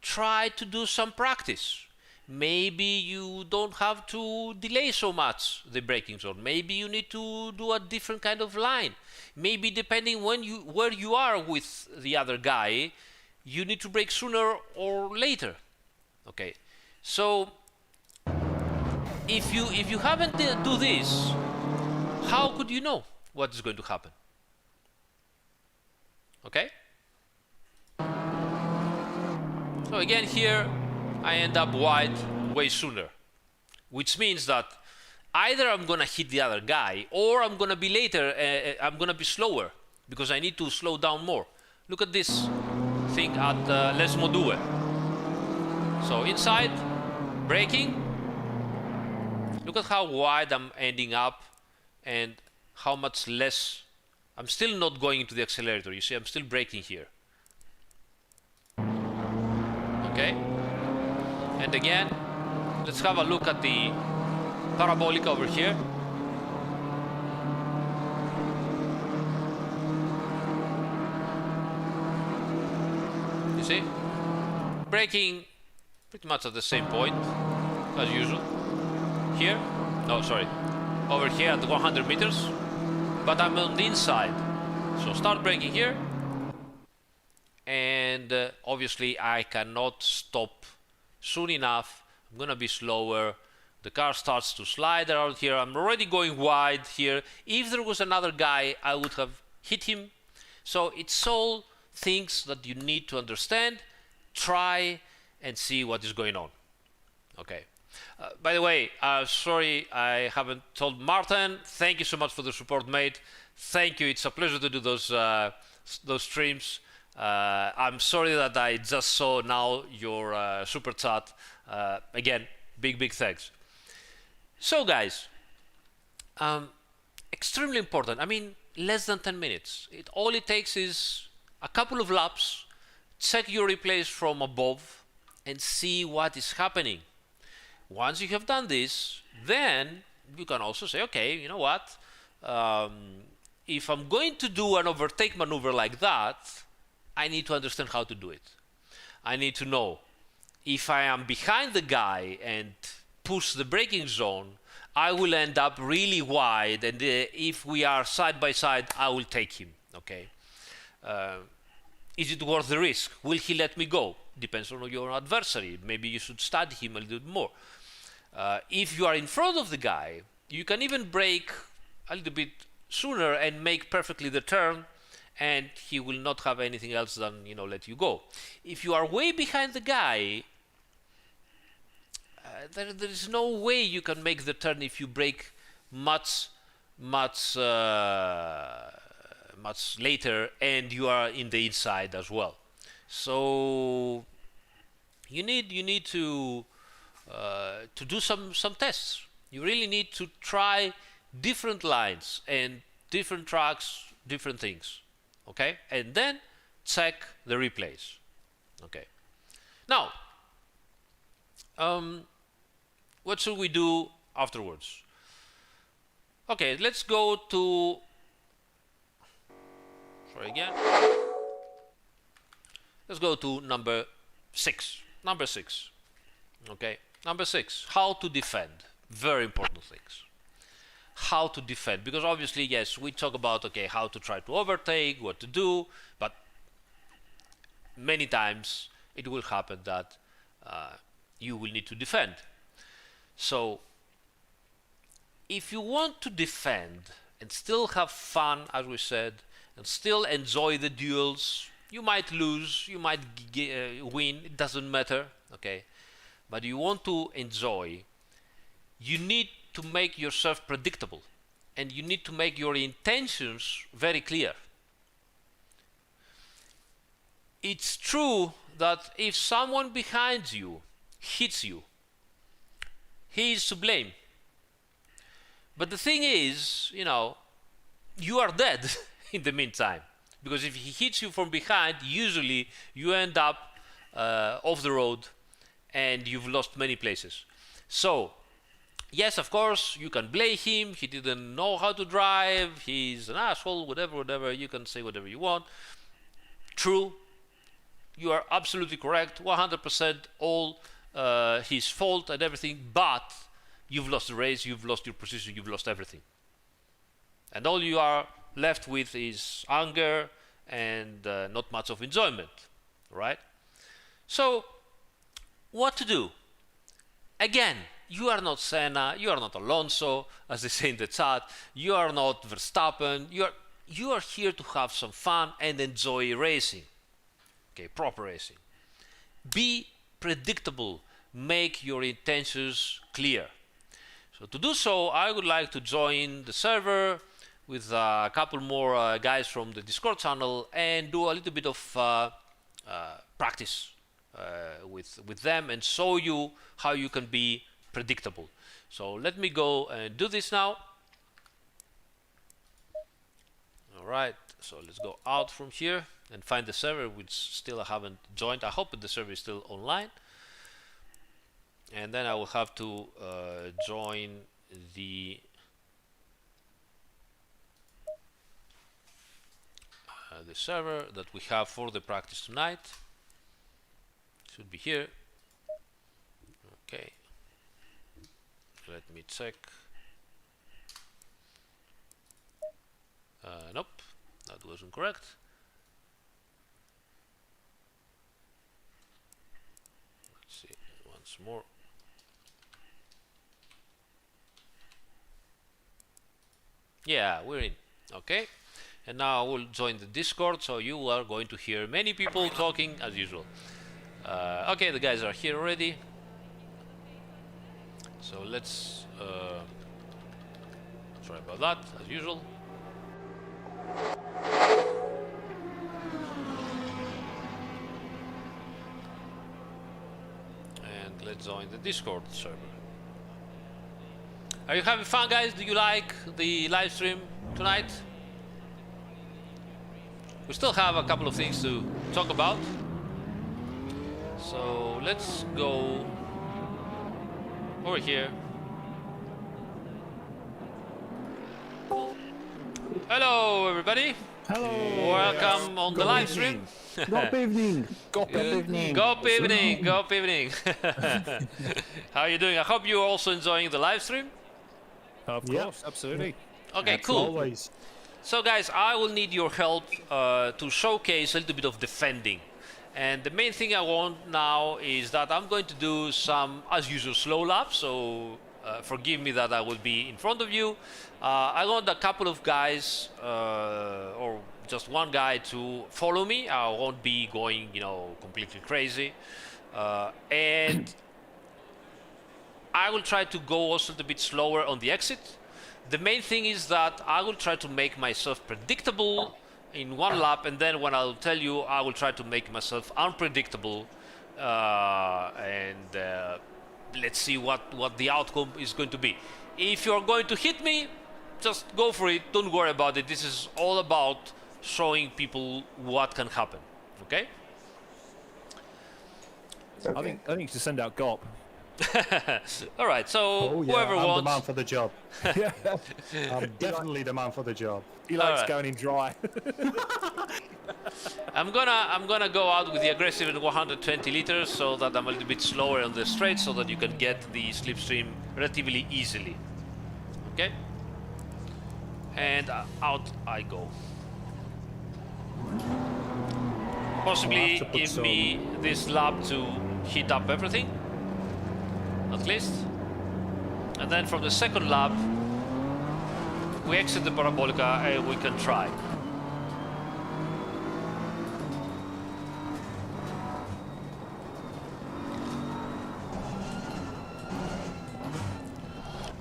try to do some practice. Maybe you don't have to delay so much the braking zone. Maybe you need to do a different kind of line. Maybe depending where you are with the other guy, you need to brake sooner or later. Okay, so if you haven't do this, how could you know what is going to happen? Okay, So again here, I end up wide way sooner, which means that either I'm gonna hit the other guy or I'm gonna be later, I'm gonna be slower because I need to slow down more. Look at this thing at Les Modue. So inside, braking, look at how wide I'm ending up and how much less. I'm still not going into the accelerator. You see, I'm still braking here. Okay? And again, let's have a look at the parabolic over here. You see? Braking pretty much at the same point as usual. Here? No, sorry. Over here at 100 meters. But I'm on the inside. So start braking here. And obviously I cannot stop soon enough. I'm gonna be slower. The car starts to slide around here. I'm already going wide here. If there was another guy, I would have hit him. So it's all things that you need to understand, try and see what is going on. Okay. By the way, sorry I haven't told Martin. Thank you so much for the support, mate. Thank you. It's a pleasure to do those streams. I'm sorry that I just saw now your super chat. Again, big thanks. So guys, extremely important. I mean, less than 10 minutes. All it takes is a couple of laps, check your replays from above and see what is happening. Once you have done this, then you can also say, okay, you know what? If I'm going to do an overtake maneuver like that, I need to understand how to do it. I need to know if I am behind the guy and push the braking zone, I will end up really wide, and if we are side by side, I will take him. Okay. Is it worth the risk? Will he let me go? Depends on your adversary. Maybe you should study him a little bit more. If you are in front of the guy, you can even brake a little bit sooner and make perfectly the turn, and he will not have anything else than, let you go. If you are way behind the guy, there is no way you can make the turn if you brake much later and you are in the inside as well. So you need to do some tests. You really need to try different lines and different tracks, different things. Okay, and then check the replays. Okay. Now, what should we do afterwards? Okay, let's go to. Sorry again. Let's go to number 6. Number 6. Okay, number 6. How to defend. Very important things. How to defend, because obviously, yes, we talk about, okay, how to try to overtake, what to do, but many times it will happen that you will need to defend. So if you want to defend and still have fun, as we said, and still enjoy the duels, you might lose, you might win, it doesn't matter, okay, but you want to enjoy, you need to make yourself predictable, and you need to make your intentions very clear. It's true that if someone behind you hits you, he is to blame. But the thing is, you are dead in the meantime, because if he hits you from behind, usually you end up off the road and you've lost many places. So yes, of course, you can blame him. He didn't know how to drive. He's an asshole, whatever. You can say whatever you want. True. You are absolutely correct. 100% all his fault and everything. But you've lost the race. You've lost your position. You've lost everything. And all you are left with is anger and not much of enjoyment. Right? So, what to do? Again, you are not Senna, you are not Alonso, as they say in the chat, you are not Verstappen, you are here to have some fun and enjoy racing. Okay, proper racing. Be predictable. Make your intentions clear. So to do so, I would like to join the server with a couple more guys from the Discord channel and do a little bit of practice with them and show you how you can be predictable. So let me go and do this now. All right, so let's go out from here and find the server, which still I haven't joined. I hope the server is still online. And then I will have to join the server that we have for the practice tonight. Should be here. Okay. Let me check. Nope, that wasn't correct. Let's see once more. Yeah, we're in. Okay. And now I will join the Discord, so you are going to hear many people talking as usual. Okay, the guys are here already. So let's sorry about that, as usual. And let's join the Discord server. Are you having fun, guys? Do you like the live stream tonight? We still have a couple of things to talk about. So let's go over here. Hello, everybody. Hello. Welcome on the live stream. Good evening. Good evening. Good evening. Good evening. How are you doing? I hope you're also enjoying the live stream. Of course, absolutely. Okay, cool. Always. So guys, I will need your help to showcase a little bit of defending. And the main thing I want now is that I'm going to do some, as usual, slow laps. So forgive me that I will be in front of you. I want a couple of guys, or just one guy, to follow me. I won't be going, completely crazy. And I will try to go also a little bit slower on the exit. The main thing is that I will try to make myself predictable in one lap, and then when I'll tell you, I will try to make myself unpredictable, and let's see what the outcome is going to be. If you're going to hit me, just go for it. Don't worry about it. This is all about showing people what can happen. Okay? I think you should send out GOP. All right, so whoever I'm wants. the man for the job. I'm definitely the man for the job. He likes Alright. going in dry. I'm gonna go out with the aggressive at 120 liters, so that I'm a little bit slower on the straight, so that you can get the slipstream relatively easily. Okay? And out I go. Possibly to put give me this lap to heat up everything, at least. And then from the second lap, we exit the parabolica and we can try.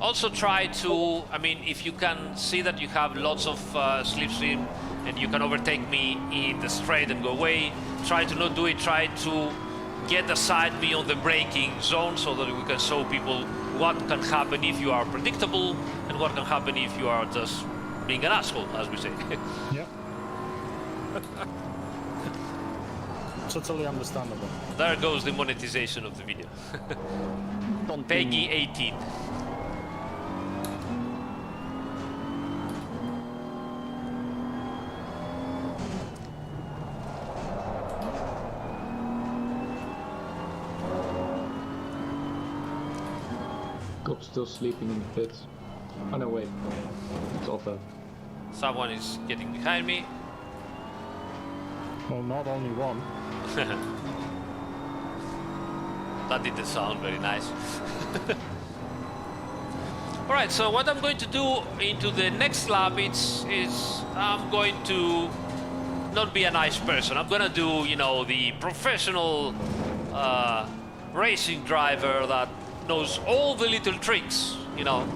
Also try to, if you can see that you have lots of slipstream and you can overtake me in the straight and go away, try to not do it. Try to get aside me on the braking zone, so that we can show people what can happen if you are predictable and what can happen if you are just being an asshole, as we say. Yep. Totally understandable. There goes the monetization of the video. Peggy 18. Cop's still sleeping in the pits. Oh no, wait. It's off there. Someone is getting behind me. Well, not only one. That didn't sound very nice. Alright, so what I'm going to do into the next lap is I'm going to not be a nice person. I'm gonna do, the professional racing driver that knows all the little tricks, you know,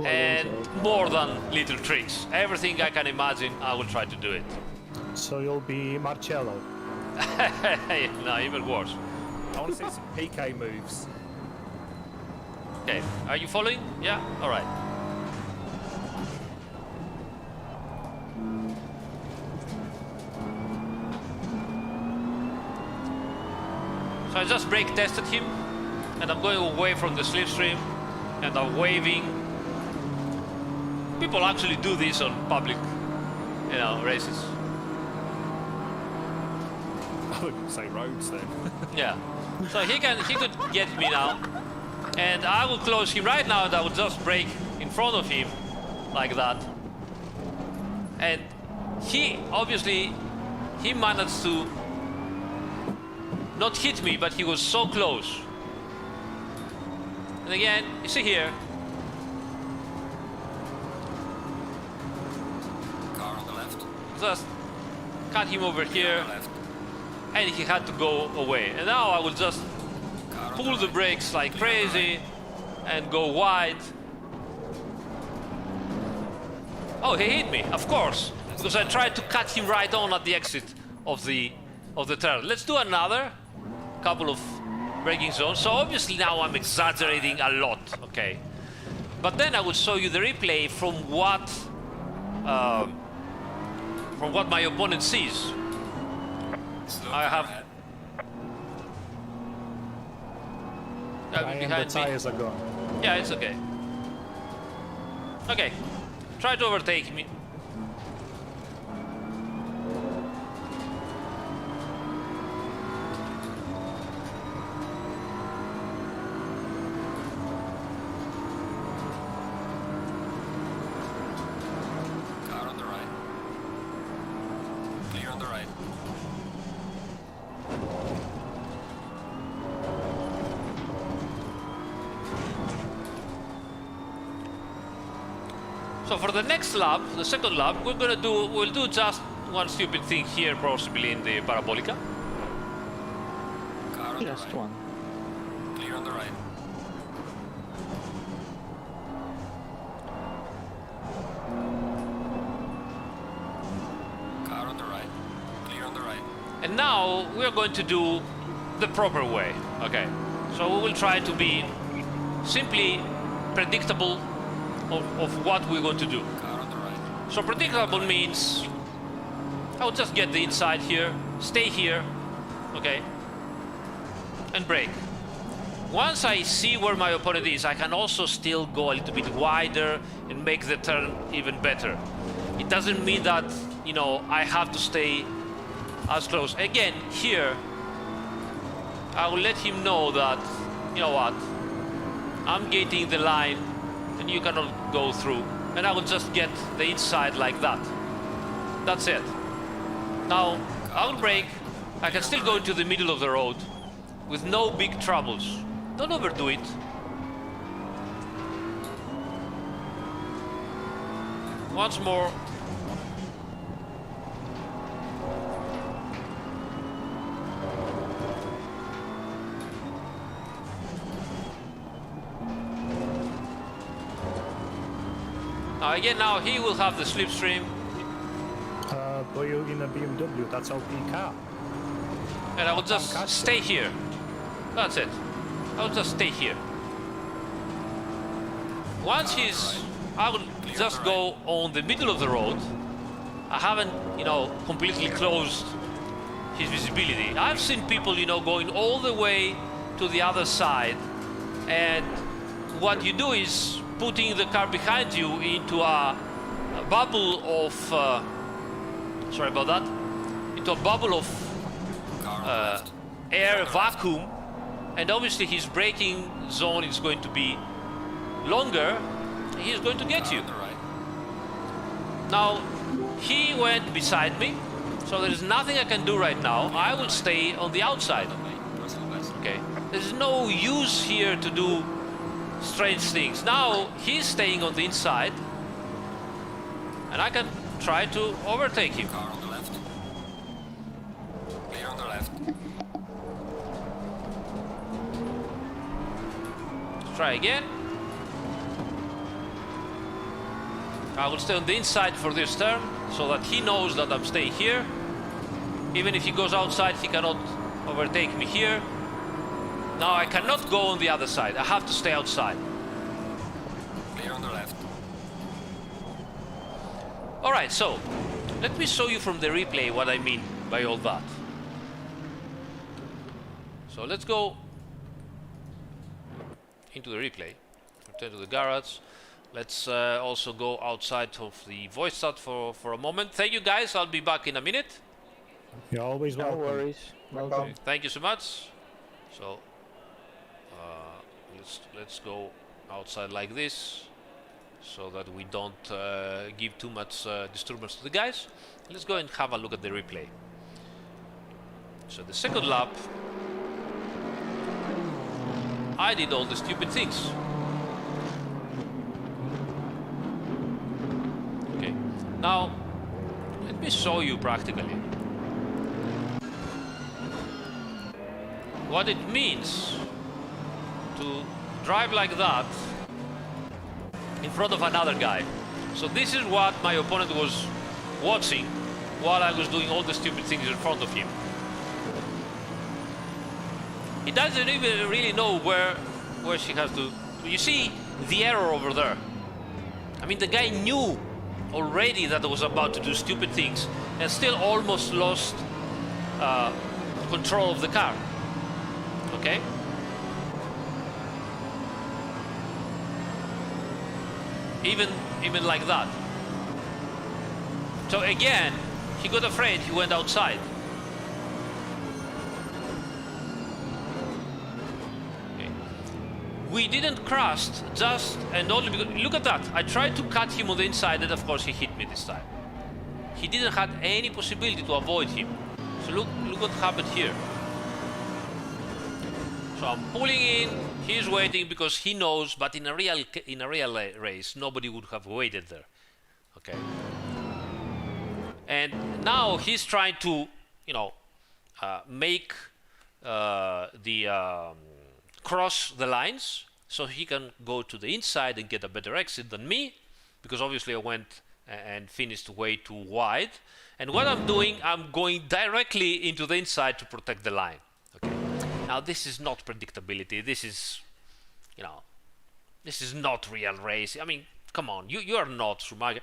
and more than little tricks. Everything I can imagine, I will try to do it. So you'll be Marcello. No, even worse. I want to see some PK moves. Okay, are you following? Yeah? Alright. So I just brake tested him, and I'm going away from the slipstream, and I'm waving. People actually do this on public, you know, races. I would say roads then. Yeah. So he could get me now, and I will close him right now, and I will just brake in front of him, like that. And he obviously managed to not hit me, but he was so close. And again, you see here. Car on the left. Just cut him over here, On the left. and he had to go away. And now I will just Car on pull the right. brakes like Clear on the crazy and go wide. Oh, he hit me, of course, because I tried to cut him right on at the exit of the turn. Let's do another couple of braking zones. So obviously now I'm exaggerating a lot, okay? But then I will show you the replay from what my opponent sees. Slow I have. ahead. Yeah, And the behind me. tires are gone. Yeah, it's okay. Okay, try to overtake me. Car on the right. Clear on the right. So for the next lap, the second lap, we'll do just one stupid thing here, possibly in the Parabolica. Car on Just the right. one. Clear on the right. Car on the right. Clear on the right. And now we're going to do the proper way. Okay. So we will try to be simply predictable of what we're going to do. Car on the right. So predictable means I'll just get the inside here, stay here, okay, and brake. Once I see where my opponent is, I can also still go a little bit wider and make the turn even better. It doesn't mean that, you know, I have to stay as close. Again, here, I will let him know that, you know what, I'm gating the line and you cannot go through. And I will just get the inside like that. That's it. Now, I will brake. I can still go into the middle of the road with no big troubles. Don't overdo it. Once more. Now again, now he will have the slipstream, But you're in a BMW, that's OP car. and I will just stay here. That's it. I will just stay here. Once he's, I will just go on the middle of the road. I haven't, you know, completely closed his visibility. I've seen people, you know, going all the way to the other side, and what you do is putting the car behind you into a bubble of, sorry about that, into a bubble of Car on the left. air vacuum, and obviously his braking zone is going to be longer. He's going to get Car you. on the right. Now, he went beside me, so there is nothing I can do right now. I will stay on the outside. Okay, there's no use here to do strange things. Now he's staying on the inside, and I can try to overtake him. Car on the left. Clear on the left. try again. I will stay on the inside for this turn, so that he knows that I'm staying here. Even if he goes outside, he cannot overtake me here. Now I cannot go on the other side. I have to stay outside. Clear on the left. Alright, so let me show you from the replay what I mean by all that. So let's go into the replay. Return to the garage. Let's also go outside of the voice chat for a moment. Thank you guys, I'll be back in a minute. You're always No welcome. worries. Welcome. Okay, thank you so much. So let's go outside like this, so that we don't give too much disturbance to the guys. Let's go and have a look at the replay. So the second lap, I did all the stupid things. Okay, now let me show you practically what it means to drive like that in front of another guy. So this is what my opponent was watching while I was doing all the stupid things in front of him. He doesn't even really know where she has to. You see the error over there. I mean, the guy knew already that I was about to do stupid things and still almost lost control of the car. Okay? Even like that. So again, he got afraid, he went outside. Okay. We didn't crash just and only because, look at that, I tried to cut him on the inside and of course he hit me this time. He didn't have any possibility to avoid him. So look what happened here. So I'm pulling in, he's waiting because he knows, but in a real race, nobody would have waited there. Okay. And now he's trying to, you know, make cross the lines so he can go to the inside and get a better exit than me, because obviously I went and finished way too wide. And what I'm doing, I'm going directly into the inside to protect the line. Okay. Now this is not predictability. This is, you know, this is not real race. I mean, come on, you are not Schumacher.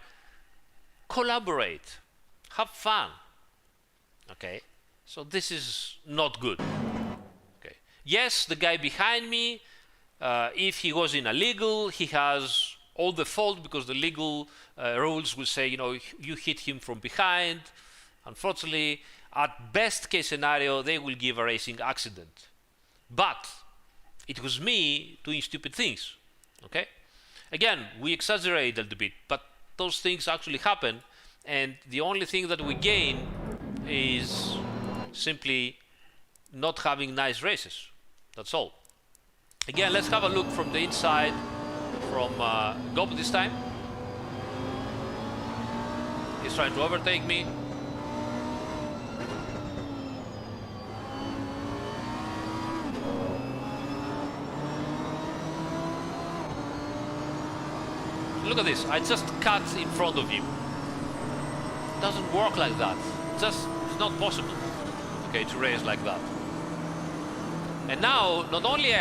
Collaborate, have fun. Okay, so this is not good. Okay, yes, the guy behind me, if he was in a legal, he has all the fault because the legal rules will say, you know, you hit him from behind. Unfortunately, at best case scenario, they will give a racing accident. But it was me doing stupid things. Okay, again, we exaggerate a little bit, but those things actually happen, and the only thing that we gain is simply not having nice races. That's all. Again, let's have a look from the inside from Gob this time. He's trying to overtake me. Look at this, I just cut in front of him. It doesn't work like that. It's not possible, okay, to race like that. And now, not only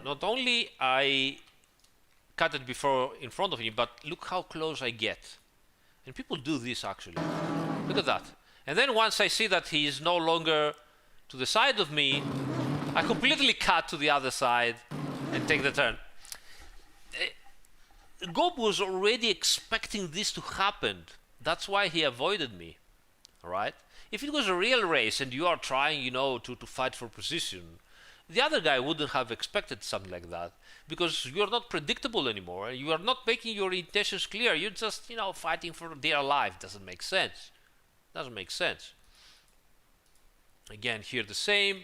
not only I cut it before in front of him, but look how close I get. And people do this actually. Look at that. And then once I see that he is no longer to the side of me, I completely cut to the other side and take the turn. Gob was already expecting this to happen. That's why he avoided me. Alright? If it was a real race and you are trying, you know, to fight for position, the other guy wouldn't have expected something like that, because you are not predictable anymore. You are not making your intentions clear. You're just, you know, fighting for dear life. Doesn't make sense. Doesn't make sense. Again, here the same.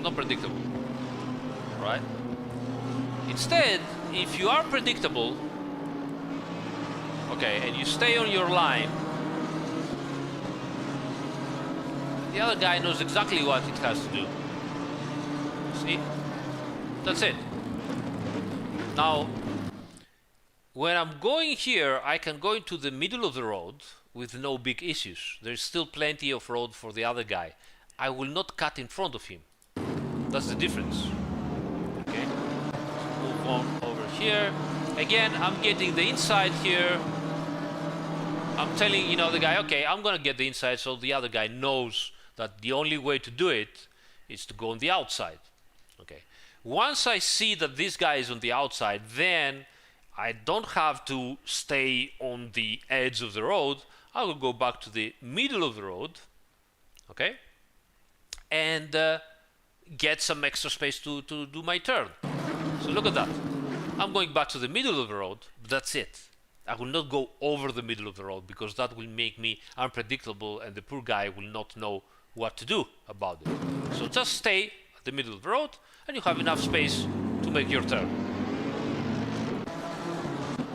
Not predictable, right? Instead, if you are predictable, okay, and you stay on your line, The other guy knows exactly what it has to do. See? That's it. Now, when I'm going here, I can go into the middle of the road with no big issues. There's still plenty of road for the other guy. I will not cut in front of him. That's the difference. Okay? Move on over here. Again, I'm getting the inside here. I'm telling, you know, the guy, okay, I'm gonna get the inside, so the other guy knows that the only way to do it is to go on the outside. Okay. Once I see that this guy is on the outside, then I don't have to stay on the edge of the road. I will go back to the middle of the road, okay, and get some extra space to do my turn. So look at that. I'm going back to the middle of the road, but that's it. I will not go over the middle of the road because that will make me unpredictable and the poor guy will not know what to do about it. So just stay at the middle of the road and you have enough space to make your turn.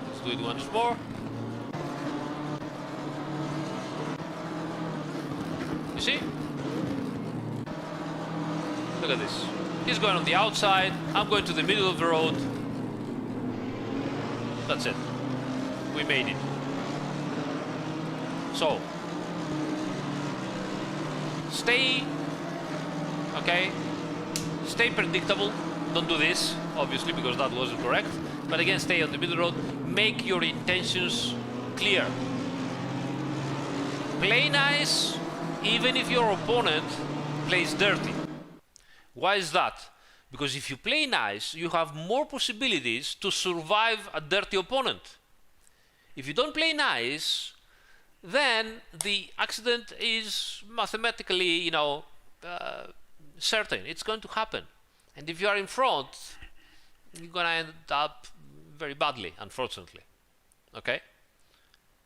Let's do it once more. You see? Look at this. He's going on the outside, I'm going to the middle of the road. That's it. We made it. So, stay, okay, stay predictable. Don't do this, obviously, because that wasn't correct. But again, stay on the middle road. Make your intentions clear. Play nice, even if your opponent plays dirty. Why is that? Because if you play nice, you have more possibilities to survive a dirty opponent. If you don't play nice, then the accident is mathematically, you know, certain. It's going to happen. And if you are in front, you're going to end up very badly, unfortunately. Okay?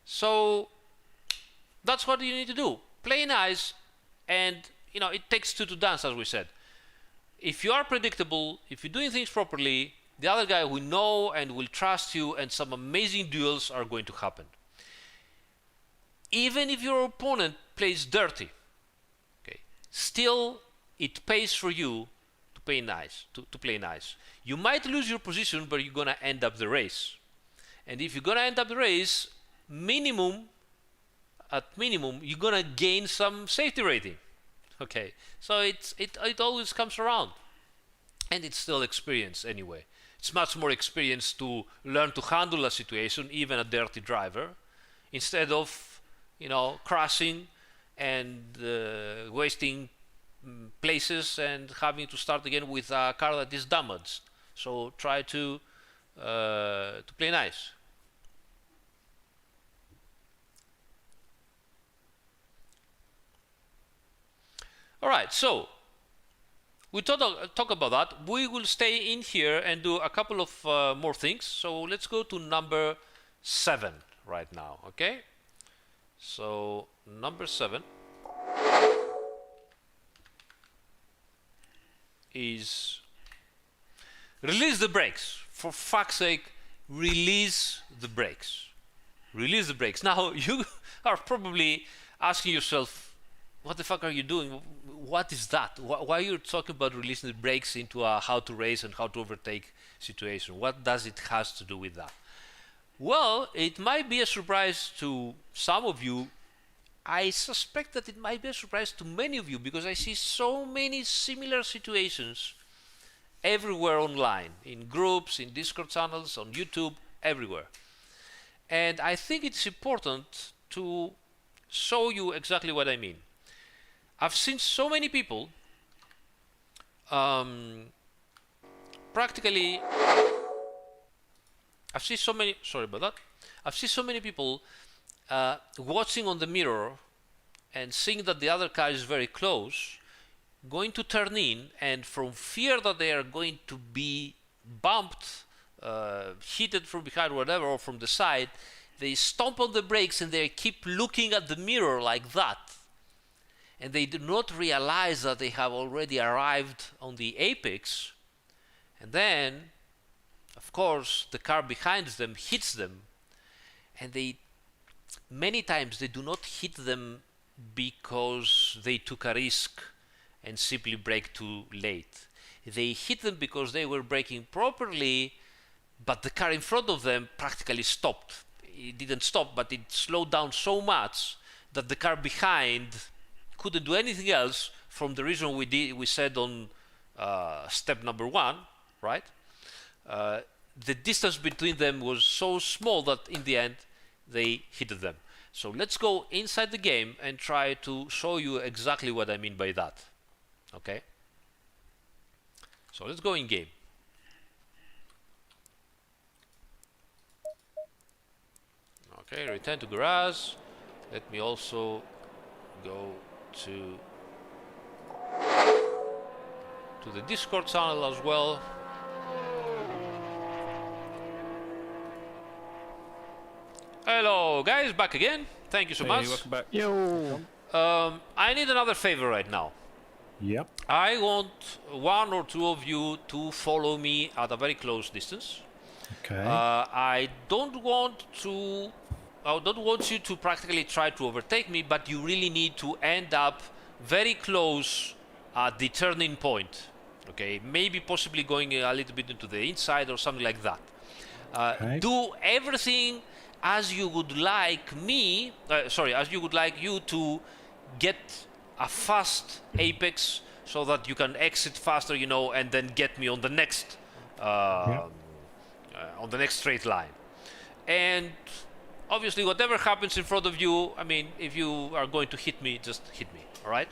So, that's what you need to do. Play nice, and, you know, it takes two to dance, as we said. If you are predictable, if you're doing things properly, the other guy will know and will trust you, and some amazing duels are going to happen. Even if your opponent plays dirty, okay, still it pays for you to play nice. To play nice. You might lose your position, but you're gonna end up the race. And if you're gonna end up the race, at minimum, you're gonna gain some safety rating. Okay, so it always comes around, and it's still experience anyway. It's much more experience to learn to handle a situation, even a dirty driver, instead of, you know, crashing and wasting places and having to start again with a car that is damaged. So try to play nice. All right, so we talk about that. We will stay in here and do a couple of more things. So let's go to number 7 right now, okay? So number 7 is release the brakes. For fuck's sake, release the brakes. Release the brakes. Now, you are probably asking yourself, what the fuck are you doing? What is that? Why are you talking about releasing the brakes into a how to race and how to overtake situation? What does it has to do with that? Well, it might be a surprise to some of you. I suspect that it might be a surprise to many of you because I see so many similar situations everywhere online, in groups, in Discord channels, on YouTube, everywhere. And I think it's important to show you exactly what I mean. I've seen so many people practically I've seen so many people watching on the mirror and seeing that the other car is very close, going to turn in, and from fear that they are going to be bumped, hit from behind, whatever, or from the side, they stomp on the brakes and they keep looking at the mirror like that. And they do not realize that they have already arrived on the apex. And then, of course, the car behind them hits them. And many times they do not hit them because they took a risk and simply brake too late. They hit them because they were braking properly, but the car in front of them practically stopped. It didn't stop, but it slowed down so much that the car behind couldn't do anything else from the reason we said on step number 1, right? The distance between them was so small that in the end they hit them. So let's go inside the game and try to show you exactly what I mean by that. Okay? So let's go in game. Okay, return to garage. Let me also go to the Discord channel as well. Hello guys, back again. Thank you so much. Welcome back. Yo. I need another favor right now. Yep. I want 1 or 2 of you to follow me at a very close distance. Okay. I don't want you to practically try to overtake me, but you really need to end up very close at the turning point. Okay, maybe possibly going a little bit into the inside or something like that. Okay. Do everything as you would like me, as you would like you to get a fast apex so that you can exit faster, you know, and then get me on the next on the next straight line. And obviously whatever happens in front of you, I mean, if you are going to hit me, just hit me, all right?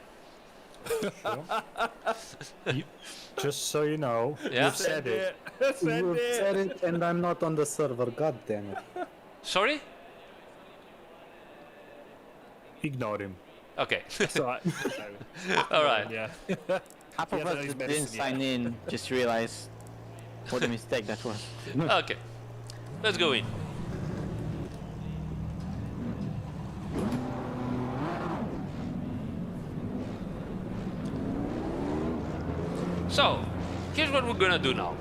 Just so you know, Yeah? you've said it. You've said it, and I'm not on the server. God damn it! Sorry? Ignore him. Okay. So All right. yeah. Half of Yeah, us that is that didn't medicine, yeah. sign in just realized what a mistake that was. Okay. Let's go in. So, here's what we're gonna do now.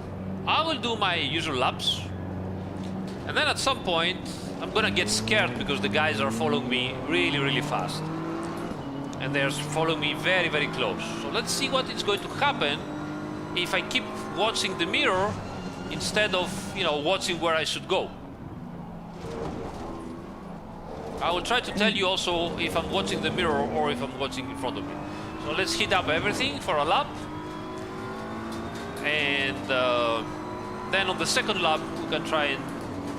I will do my usual laps, and then at some point I'm gonna get scared because the guys are following me really, really fast. And they're following me very, very close. So let's see what is going to happen if I keep watching the mirror instead of, you know, watching where I should go. I will try to tell you also if I'm watching the mirror or if I'm watching in front of me. So let's heat up everything for a lap. And then on the second lap we can try and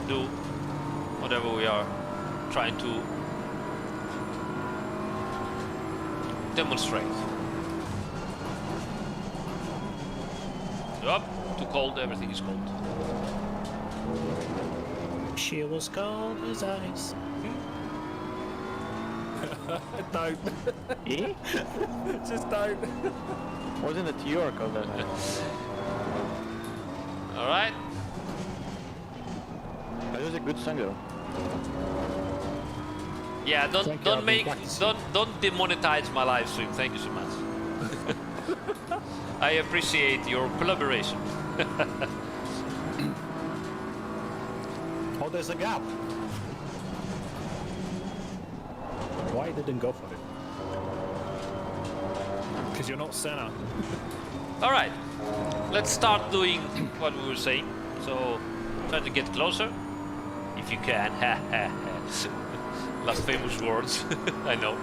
do whatever we are trying to demonstrate. Yup, too cold, everything is cold. She was cold as ice. Don't. Eh? Just don't. Wasn't it York of that? All right. That was a good song though. Yeah, Thank you, I've don't been make practicing. don't demonetize my live stream. Thank you so much. I appreciate your collaboration. Oh, there's a gap. Why didn't go for it? Because you're not Senna. All right, let's start doing what we were saying. So try to get closer, if you can. Last famous words. I know.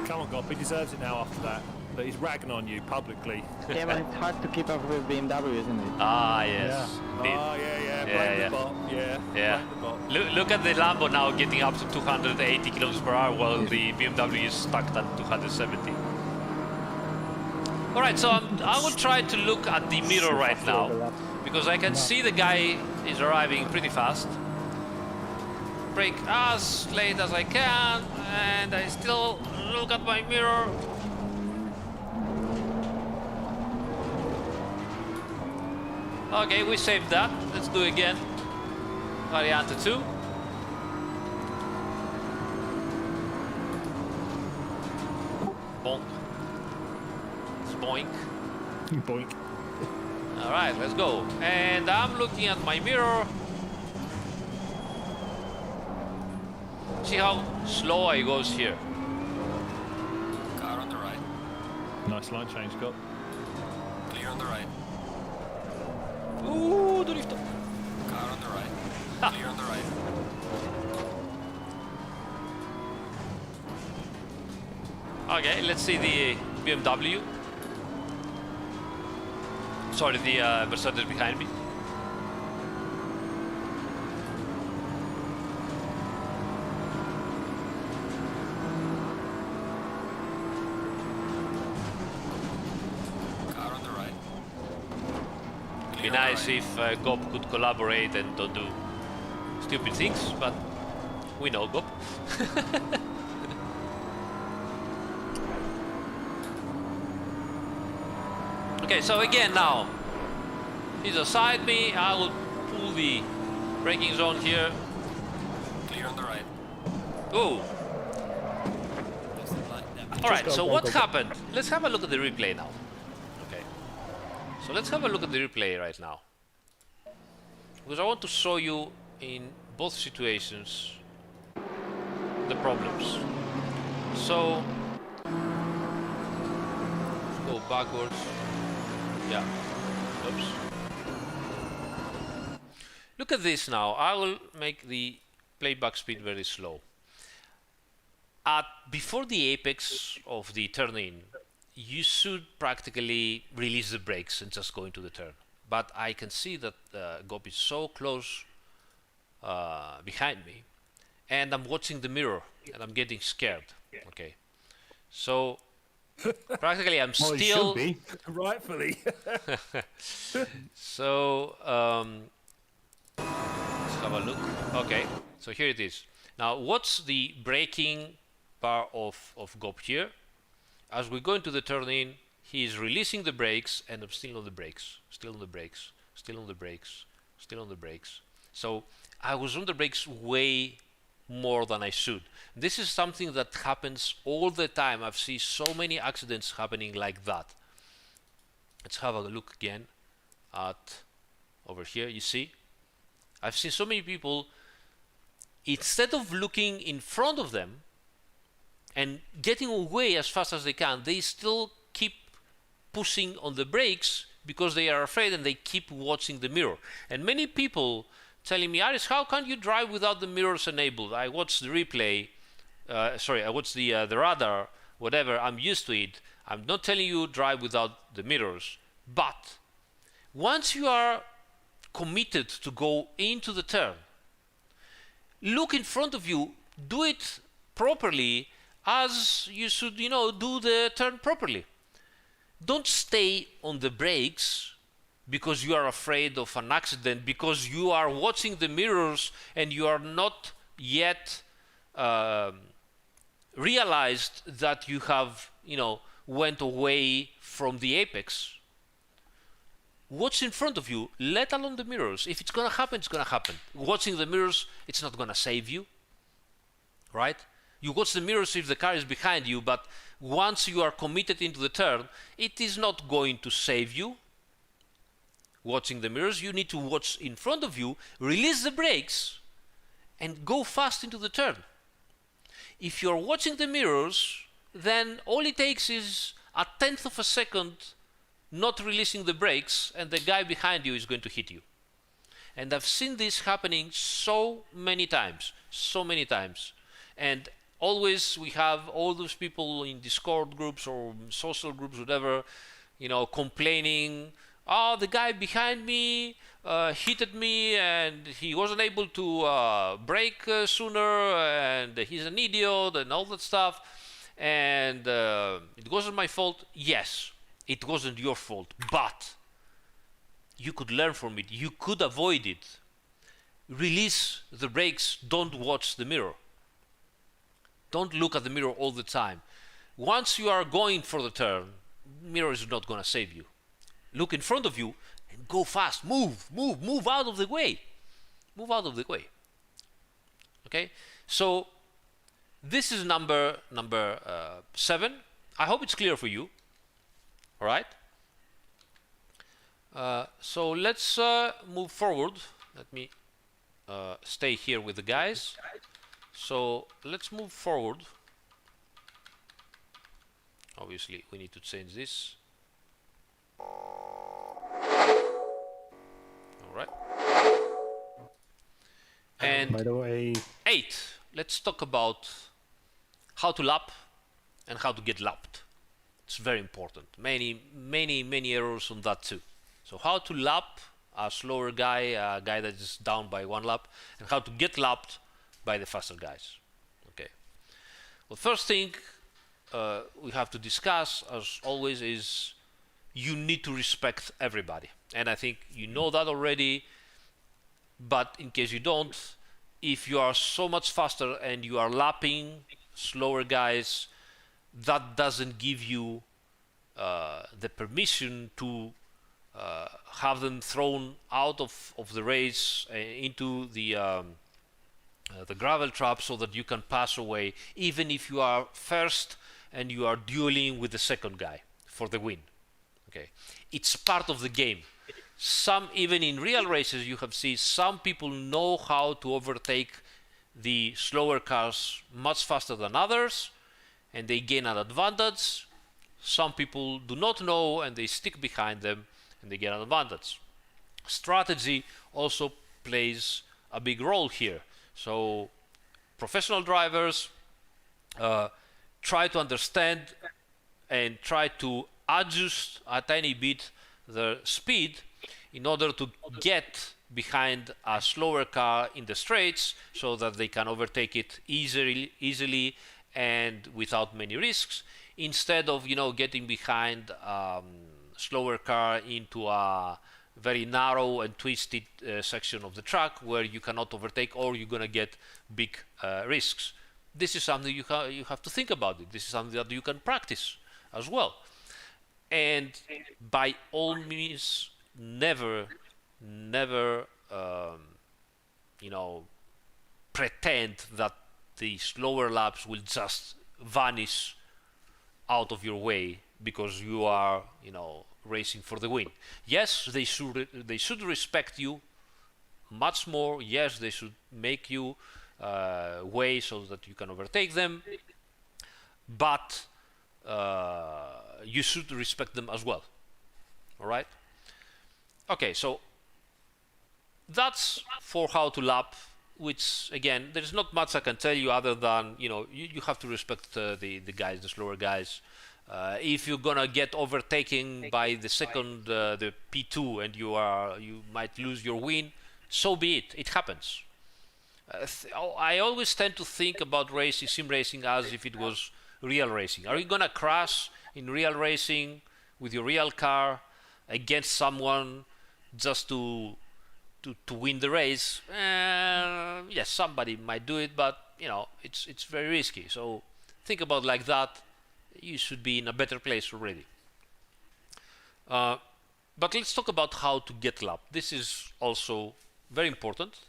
Come on, Gop, he deserves it now after that. But he's ragging on you publicly. Yeah, but it's hard to keep up with BMW, isn't it? Ah, yes. Indeed. Oh, yeah. Yeah, Blame yeah. the bot. Yeah. Yeah. Blame the bot. Look at the Lambo now getting up to 280 kilometers per hour while the BMW is stuck at 270. All right, so I will try to look at the mirror right now because I can see the guy is arriving pretty fast. Brake as late as I can, and I still look at my mirror. Okay, we saved that. Let's do it again. Variante 2. Bonk. Spoink. Boink. Alright, let's go. And I'm looking at my mirror. See how slow I goes here. Car on the right. Nice line change, Scott. Clear on the right. Ooh, drift. Car on the right. Clear on the right. Okay, let's see the BMW. Sorry, the Mercedes behind me. Car on the right. Be nice if GOP could collaborate and don't do stupid things, but we know GOP. Okay, so again now, he's aside me, I will pull the braking zone here. Clear on the right. Oh, That's the line. Yeah. alright, so what happened? Let's have a look at the replay now. Okay, so let's have a look at the replay right now. Because I want to show you in both situations the problems. So, let's go backwards. Yeah. Oops. Look at this now. I will make the playback speed very slow. Before the apex of the turn-in, you should practically release the brakes and just go into the turn. But I can see that GOP is so close behind me, and I'm watching the mirror, and I'm getting scared. Okay, so practically I'm Well, you still. should be. Rightfully. So let's have a look. Okay, so here it is. Now, what's the braking bar of GOP here? As we go into the turn-in, he is releasing the brakes, and I'm still on the brakes, still on the brakes, still on the brakes, still on the brakes. So I was on the brakes way more than I should. This is something that happens all the time. I've seen so many accidents happening like that. Let's have a look again at over here. You see, I've seen so many people, instead of looking in front of them and getting away as fast as they can, they still keep pushing on the brakes because they are afraid, and they keep watching the mirror. And many people telling me, Aris, how can you drive without the mirrors enabled? I watched the replay, I watched the radar, whatever, I'm used to it. I'm not telling you drive without the mirrors, but once you are committed to go into the turn, look in front of you, do it properly as you should, do the turn properly. Don't stay on the brakes because you are afraid of an accident, because you are watching the mirrors and you are not yet realized that you have, went away from the apex. What's in front of you, let alone the mirrors. If it's gonna happen, it's gonna happen. Watching the mirrors, it's not gonna save you, right? You watch the mirrors if the car is behind you, but once you are committed into the turn, it is not going to save you. Watching the mirrors, you need to watch in front of you, release the brakes, and go fast into the turn. If you're watching the mirrors, then all it takes is a tenth of a second not releasing the brakes, and the guy behind you is going to hit you. And I've seen this happening so many times. And always we have all those people in Discord groups or social groups, whatever, complaining, oh, the guy behind me hit me and he wasn't able to brake sooner, and he's an idiot and all that stuff, and it wasn't my fault. Yes, it wasn't your fault, but you could learn from it. You could avoid it. Release the brakes. Don't watch the mirror. Don't look at the mirror all the time. Once you are going for the turn, mirror is not going to save you. Look in front of you and go fast. Move out of the way. Move out of the way. Okay? So this is number 7. I hope it's clear for you. All right? So let's move forward. Let me stay here with the guys. So let's move forward. Obviously, we need to change this. All right. And By the way, 8. Let's talk about how to lap and how to get lapped. It's very important. Many errors on that too. So how to lap a slower guy, a guy that is down by 1 lap, and how to get lapped by the faster guys. Okay. Well, first thing we have to discuss, as always, is you need to respect everybody. And I think you know that already, but in case you don't, if you are so much faster and you are lapping slower guys, that doesn't give you the permission to have them thrown out of the race into the gravel trap so that you can pass away, even if you are first and you are dueling with the second guy for the win. Okay, it's part of the game. Even in real races, you have seen some people know how to overtake the slower cars much faster than others, and they gain an advantage. Some people do not know and they stick behind them and they get an advantage. Strategy also plays a big role here. So professional drivers try to understand and try to adjust a tiny bit their speed in order to get behind a slower car in the straights so that they can overtake it easily and without many risks, instead of getting behind slower car into a very narrow and twisted section of the track where you cannot overtake, or you're gonna get big risks. This is something you have to think about it. This is something that you can practice as well. And by all means, never pretend that the slower laps will just vanish out of your way because you are racing for the win. Yes, they should respect you much more. Yes, they should make you way so that you can overtake them, but you should respect them as well. All right. Okay, so that's for how to lap, which again, there's not much I can tell you other than you have to respect the guys, the slower guys. If you're gonna get overtaken by the second, the P2, and you might lose your win, so be it. It happens. I always tend to think about sim racing as if it was real racing. Are you gonna crash in real racing with your real car against someone just to win the race? Yes, somebody might do it, but it's very risky. So think about like that. You should be in a better place already. But let's talk about how to get lapped. This is also very important,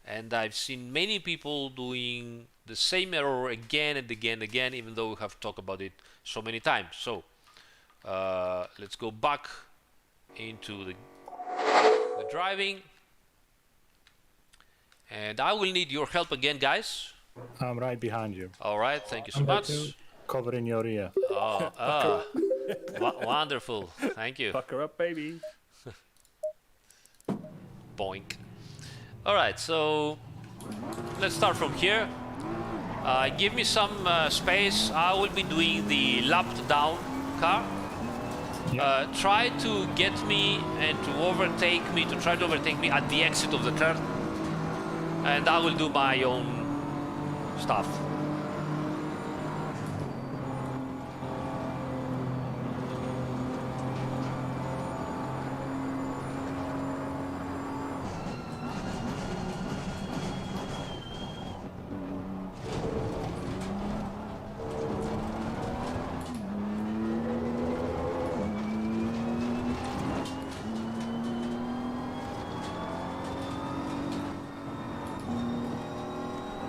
and I've seen many people doing the same error again and again and again, even though we have talked about it so many times. So let's go back into the driving, and I will need your help again, guys. I'm right behind you, All right, thank you so much. covering your ear. Wonderful, thank you. Fuck her up, baby. Boink. All right, so let's start from here. Give me some space. I will be doing the lapped down car. Try to get me and to try to overtake me at the exit of the turn, and I will do my own stuff.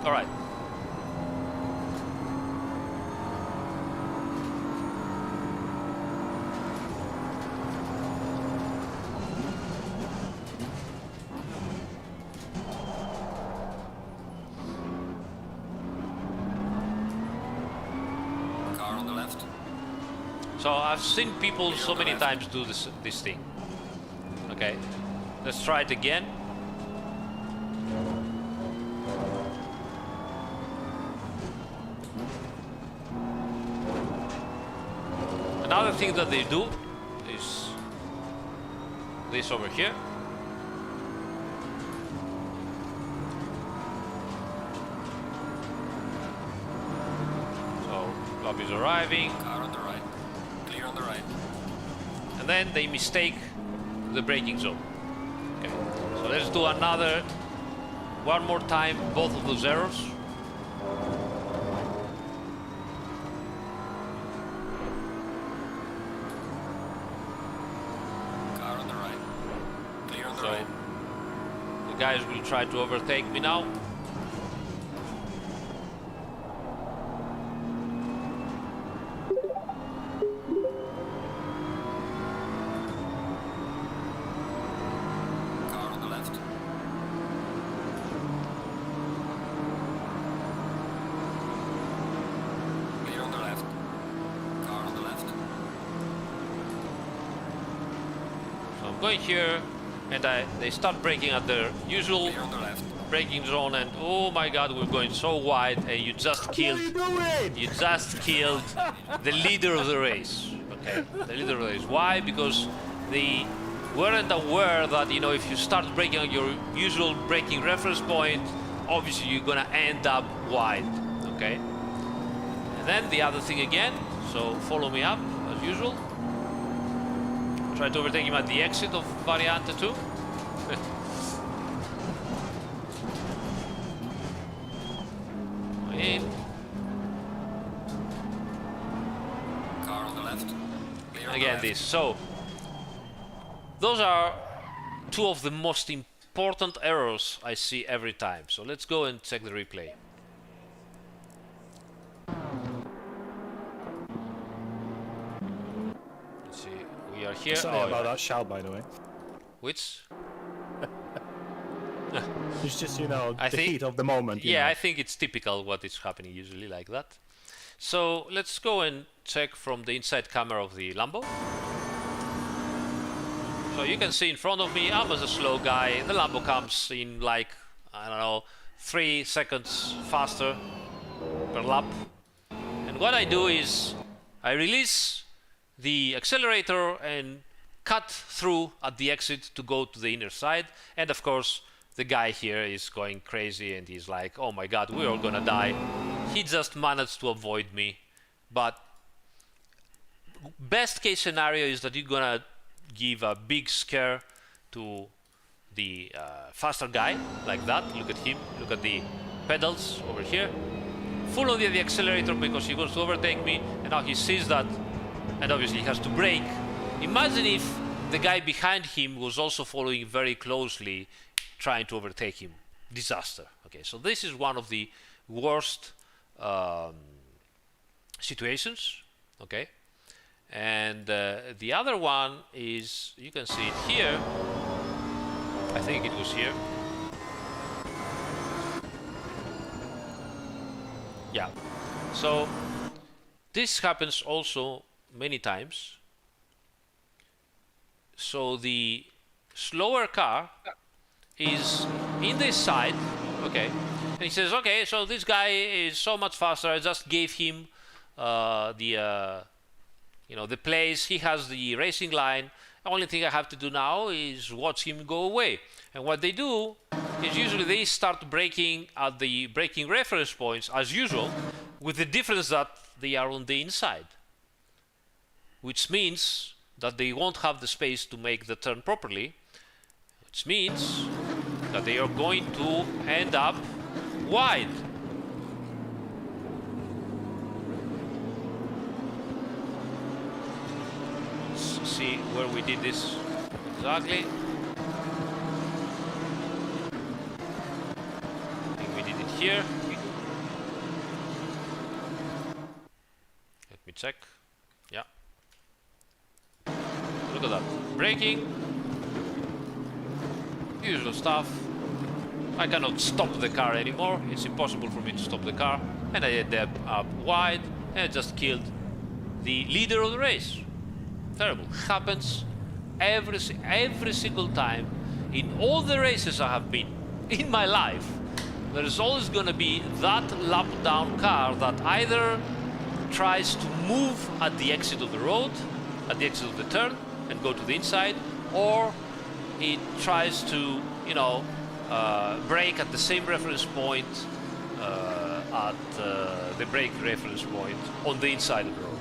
All right. So I've seen people so many times do this thing. Okay, let's try it again. Another thing that they do is this over here. So club is arriving. Car on the right. Clear on the right. And then they mistake the braking zone. Okay, so let's do one more time, both of those errors. Car on the right. Clear on the So right. the guys will try to overtake me now. Car on the left. Clear on the left. Car on the left. So I'm going here, and they start braking at their usual Clear on the left. braking zone, and oh my god, we're going so wide, and you just killed the leader of the race. Okay, the leader of the race. Why? Because they weren't aware that, you know, if you start braking on your usual braking reference point, obviously you're gonna end up wide. Okay, and then the other thing again, so follow me up as usual. Try to overtake him at the exit of Variante 2. In. Car on the left. Clear on the Again left. this. So those are two of the most important errors I see every time. So let's go and check the replay. Let's see. We are here. Sorry Oh, about yeah. that shout, by the way. Which? It's just, you know, I the think- heat of the moment. you Yeah, know. I think it's typical what is happening usually like that. So let's go and check from the inside camera of the Lambo. So you can see in front of me, I'm as a slow guy. The Lambo comes in like, I don't know, 3 seconds faster per lap. And what I do is I release the accelerator and cut through at the exit to go to the inner side. And of course, the guy here is going crazy and he's like, oh my god, we're all gonna die. He just managed to avoid me. But best case scenario is that you're gonna give a big scare to the faster guy, like that. Look at him, look at the pedals over here. Full on the accelerator because he wants to overtake me, and now he sees that, and obviously he has to brake. Imagine if the guy behind him was also following very closely, trying to overtake him. Disaster. Okay, so this is one of the worst situations. Okay, and the other one is, you can see it here. I think it was here. Yeah. So this happens also many times. So the slower car is in this side, okay, and he says, okay, so this guy is so much faster. I just gave him the place. He has the racing line. The only thing I have to do now is watch him go away. And what they do is usually they start braking at the braking reference points as usual, with the difference that they are on the inside, which means that they won't have the space to make the turn properly, which means that they are going to end up wide. Let's see where we did this exactly. I think we did it here. Let me check. Yeah. Look at that. Braking. Usual stuff. I cannot stop the car anymore. It's impossible for me to stop the car. And I ended up wide and I just killed the leader of the race. Terrible. Happens every single time in all the races I have been in my life. There is always going to be that lap down car that either tries to move at the exit of the road, at the exit of the turn, and go to the inside, or it tries to, you know, brake at the same reference point, at the brake reference point on the inside of the road.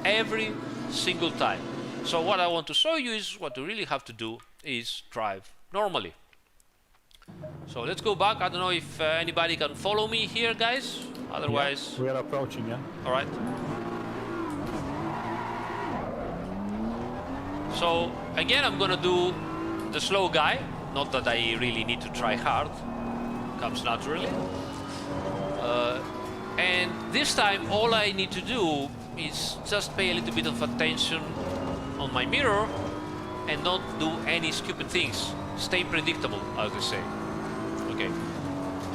Every single time. So what I want to show you is what you really have to do is drive normally. So let's go back. I don't know if anybody can follow me here, guys. Otherwise, Yeah, we are approaching, yeah. all right. So again, I'm gonna do the slow guy. Not that I really need to try hard. Comes naturally. And this time, all I need to do is just pay a little bit of attention on my mirror and not do any stupid things. Stay predictable, as they say. Okay.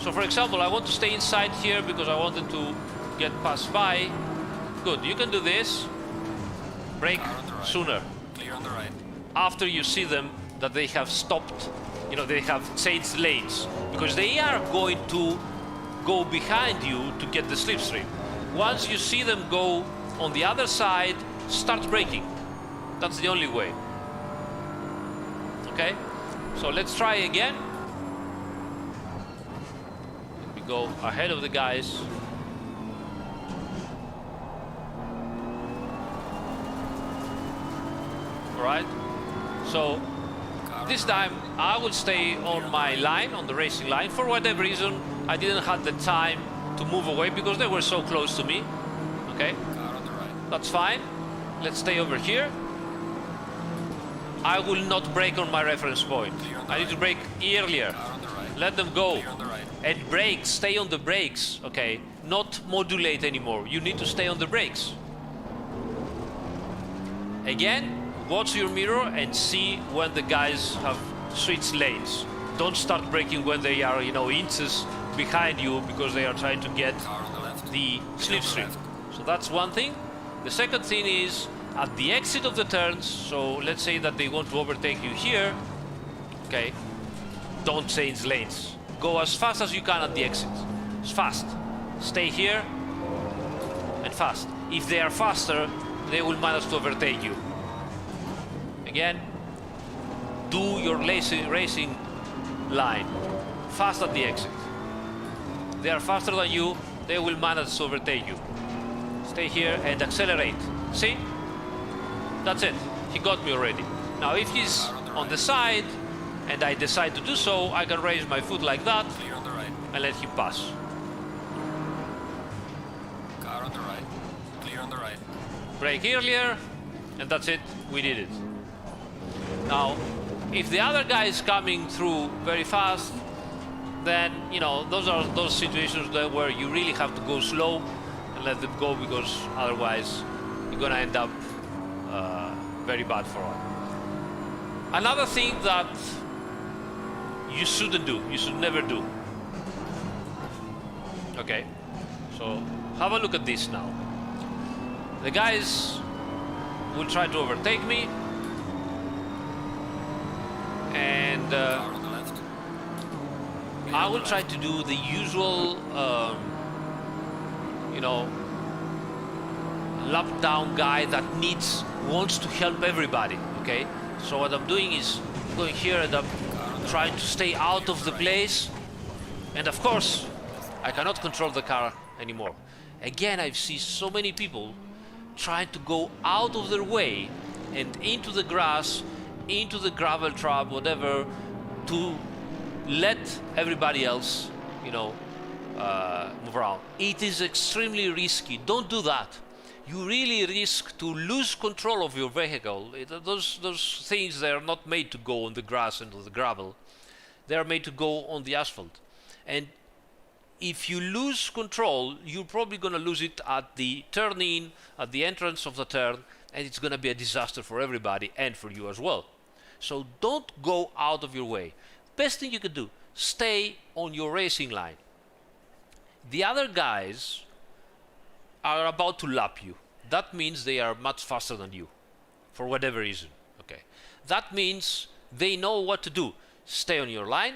So for example, I want to stay inside here because I wanted to get passed by. Good, you can do this. Brake sooner. Clear on the right. After you see them that they have stopped, you know, they have changed lanes, because they are going to go behind you to get the slipstream. Once you see them go on the other side, start braking. That's the only way. Okay, so let's try again. Let me go ahead of the guys. All right, so this time I will stay on my line, on the racing line. For whatever reason, I didn't have the time to move away because they were so close to me. Okay, Car on the right. that's fine. Let's stay over here. I will not brake on my reference point. I need to brake earlier. Car on the right. Let them go. Clear on the right. And brake, stay on the brakes, okay? Not modulate anymore. You need to stay on the brakes. Again, watch your mirror and see when the guys have switched lanes. Don't start braking when they are, you know, inches behind you because they are trying to get Car on the left. the slipstream. left. So that's one thing. The second thing is at the exit of the turns. So let's say that they want to overtake you here. Okay, don't change lanes. Go as fast as you can at the exit. It's fast. Stay here and fast. If they are faster, they will manage to overtake you. Again, do your racing line fast at the exit. They are faster than you, they will manage to overtake you. Stay here and accelerate. See? That's it. He got me already. Now if he's on the side and I decide to do so, I can raise my foot like that Clear on the right. and let him pass. Car on the right. Clear on the right. Brake earlier, and that's it. We did it. Now, if the other guy is coming through very fast, then, you know, those are those situations where you really have to go slow and let them go, because otherwise you're gonna end up very bad for all. Another thing that you shouldn't do, you should never do. Okay, so have a look at this now. The guys will try to overtake me, and Car on the left. I will try to do the usual, you know, lap down guy that wants to help everybody. Okay, so what I'm doing is going here and I'm trying to stay out of the place, and of course I cannot control the car anymore. Again, I've seen so many people trying to go out of their way and into the grass, into the gravel trap, whatever, to let everybody else, you know, move around. It is extremely risky. Don't do that. You really risk to lose control of your vehicle. Those things, they are not made to go on the grass and on the gravel. They are made to go on the asphalt. And if you lose control, you're probably going to lose it at the turn in, at the entrance of the turn, and it's going to be a disaster for everybody and for you as well. So don't go out of your way. Best thing you can do, stay on your racing line. The other guys are about to lap you. that means they are much faster than you, for whatever reason. Okay, that means they know what to do. Stay on your line,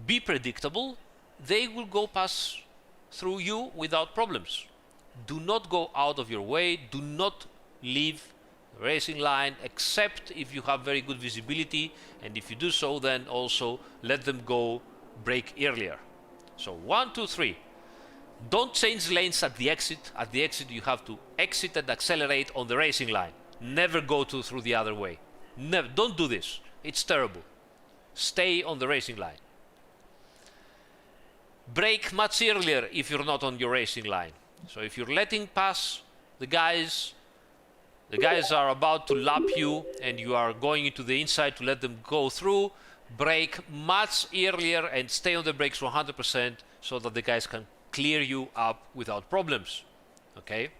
be predictable. They will go pass through you without problems. Do not go out of your way. Do not leave the racing line, except if you have very good visibility, and if you do so, then also let them go brake earlier. So 1, 2, 3. Don't change lanes at the exit. At the exit you have to exit and accelerate on the racing line. Never go through the other way. Never. Don't do this. It's terrible. Stay on the racing line. Brake much earlier if you're not on your racing line. So if you're letting pass the guys are about to lap you and you are going into the inside to let them go through, brake much earlier and stay on the brakes 100% so that the guys can clear you up without problems. Okay?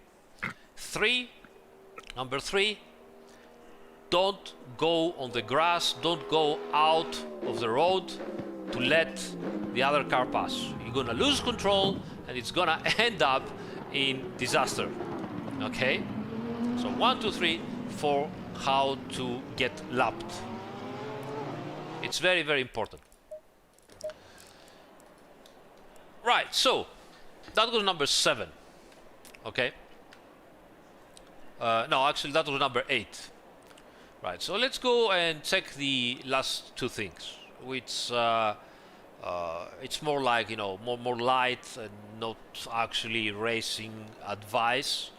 Number 3, don't go on the grass, don't go out of the road to let the other car pass. You're gonna lose control and it's gonna end up in disaster. Okay? So 1, 2, 3 for how to get lapped. It's very, very important. Right, so that was number 7. Okay? No, actually that was number 8. Right, so let's go and check the last 2 things, which it's more like, you know, more light and not actually racing advice.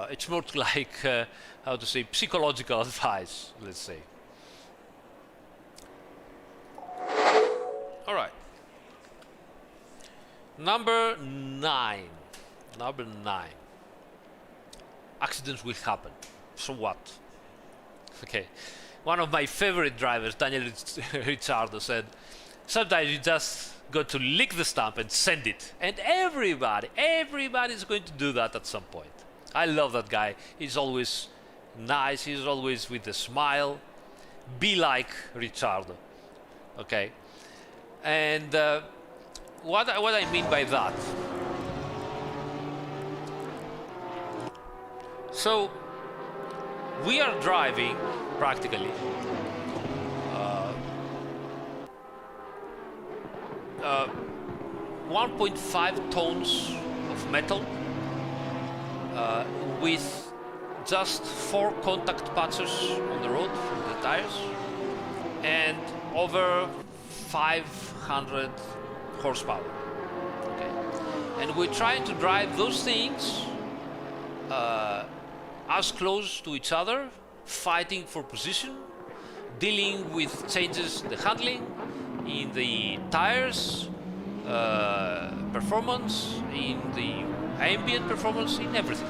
It's more like, how to say, psychological advice, let's say. All right. Number 9. Accidents will happen. So what? Okay. One of my favorite drivers, Daniel Ricciardo, said, sometimes you just got to lick the stamp and send it. And everybody's going to do that at some point. I love that guy. He's always nice. He's always with a smile. Be like Ricciardo. Okay. And what I mean by that. So we are driving practically 1.5 tons of metal with just 4 contact patches on the road from the tires and over 500 horsepower. Okay. And we're trying to drive those things as close to each other, fighting for position, dealing with changes in the handling, in the tires, performance, in the ambient performance, in everything.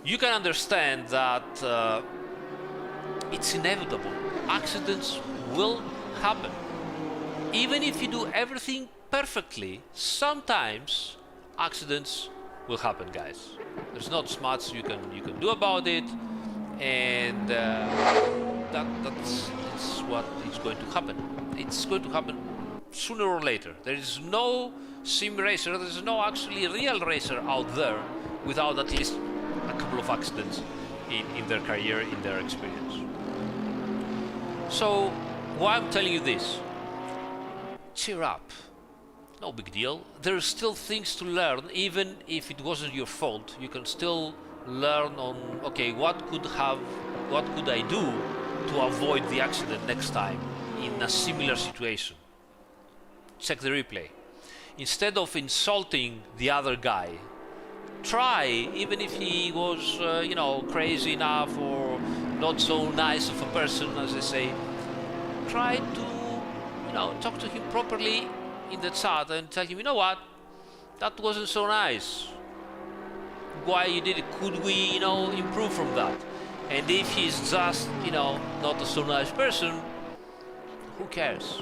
You can understand that it's inevitable. Accidents will happen. Even if you do everything perfectly, sometimes accidents will happen, guys. There's not much you can do about it, and that's what is going to happen. It's going to happen sooner or later. There is no sim racer, there is no actually real racer out there without at least a couple of accidents in their career, in their experience. So why I'm telling you this? Cheer up. No big deal. There's still things to learn. Even if it wasn't your fault, you can still learn on, okay, what could I do to avoid the accident next time in a similar situation? Check the replay. Instead of insulting the other guy, try, even if he was crazy enough or not so nice of a person, as they say, try to talk to him properly in the chat and tell him, you know what, that wasn't so nice. Why you did it? Could we, improve from that? And if he's just, not a so nice person, who cares?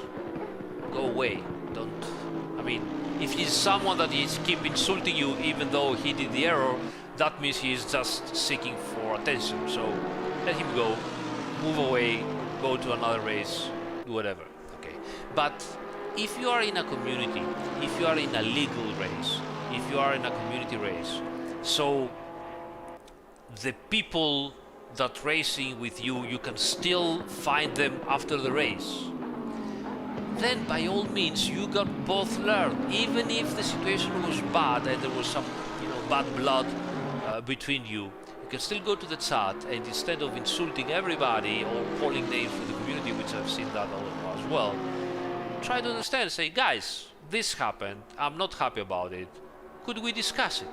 Go away. If he's someone that is keep insulting you even though he did the error, that means he's just seeking for attention. So let him go, move away, go to another race, do whatever. Okay. But if you are in a community, if you are in a legal race, if you are in a community race, So the people that racing with you, you can still find them after the race. Then by all means you got both learn, even if the situation was bad and there was some bad blood between you. You can still go to the chat, and instead of insulting everybody or calling names for the community, which I've seen that as well, try to understand, say, guys, this happened, I'm not happy about it, could we discuss it?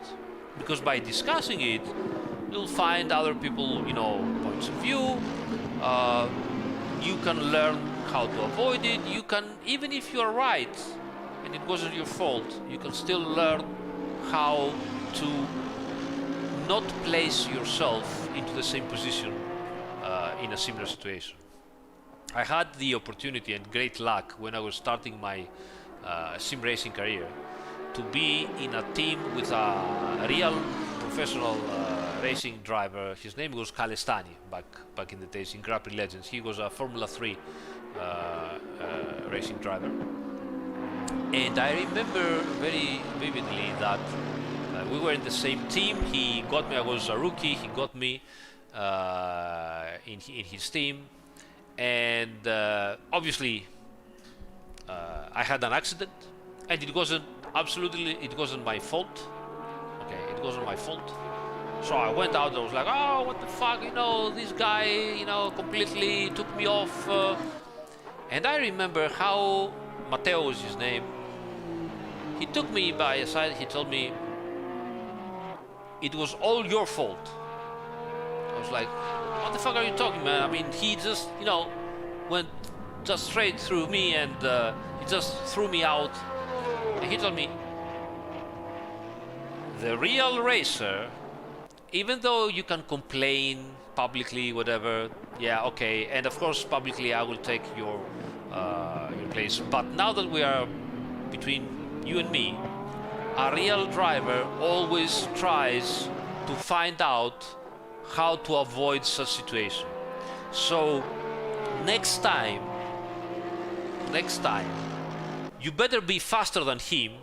Because by discussing it, you'll find other people, points of view, you can learn how to avoid it, you can, even if you're right, and it wasn't your fault, you can still learn how to not place yourself into the same position in a similar situation. I had the opportunity and great luck when I was starting my sim racing career to be in a team with a real professional racing driver. His name was Kalestani back in the days in Grand Prix Legends. He was a Formula 3 racing driver, and I remember very vividly that we were in the same team. He got me, I was a rookie, he got me in his team, and obviously I had an accident, and it wasn't my fault. Okay, it wasn't my fault. So I went out, I was like, oh, what the fuck, this guy, completely took me off. And I remember how Matteo was his name. He took me by a side, he told me, it was all your fault. I was like, what the fuck are you talking, man? I mean, he just, went just straight through me, and he just threw me out. And he told me, the real racer, even though you can complain publicly, whatever, yeah, okay, and of course publicly I will take your place, but now that we are between you and me, a real driver always tries to find out how to avoid such situation. So next time you better be faster than him,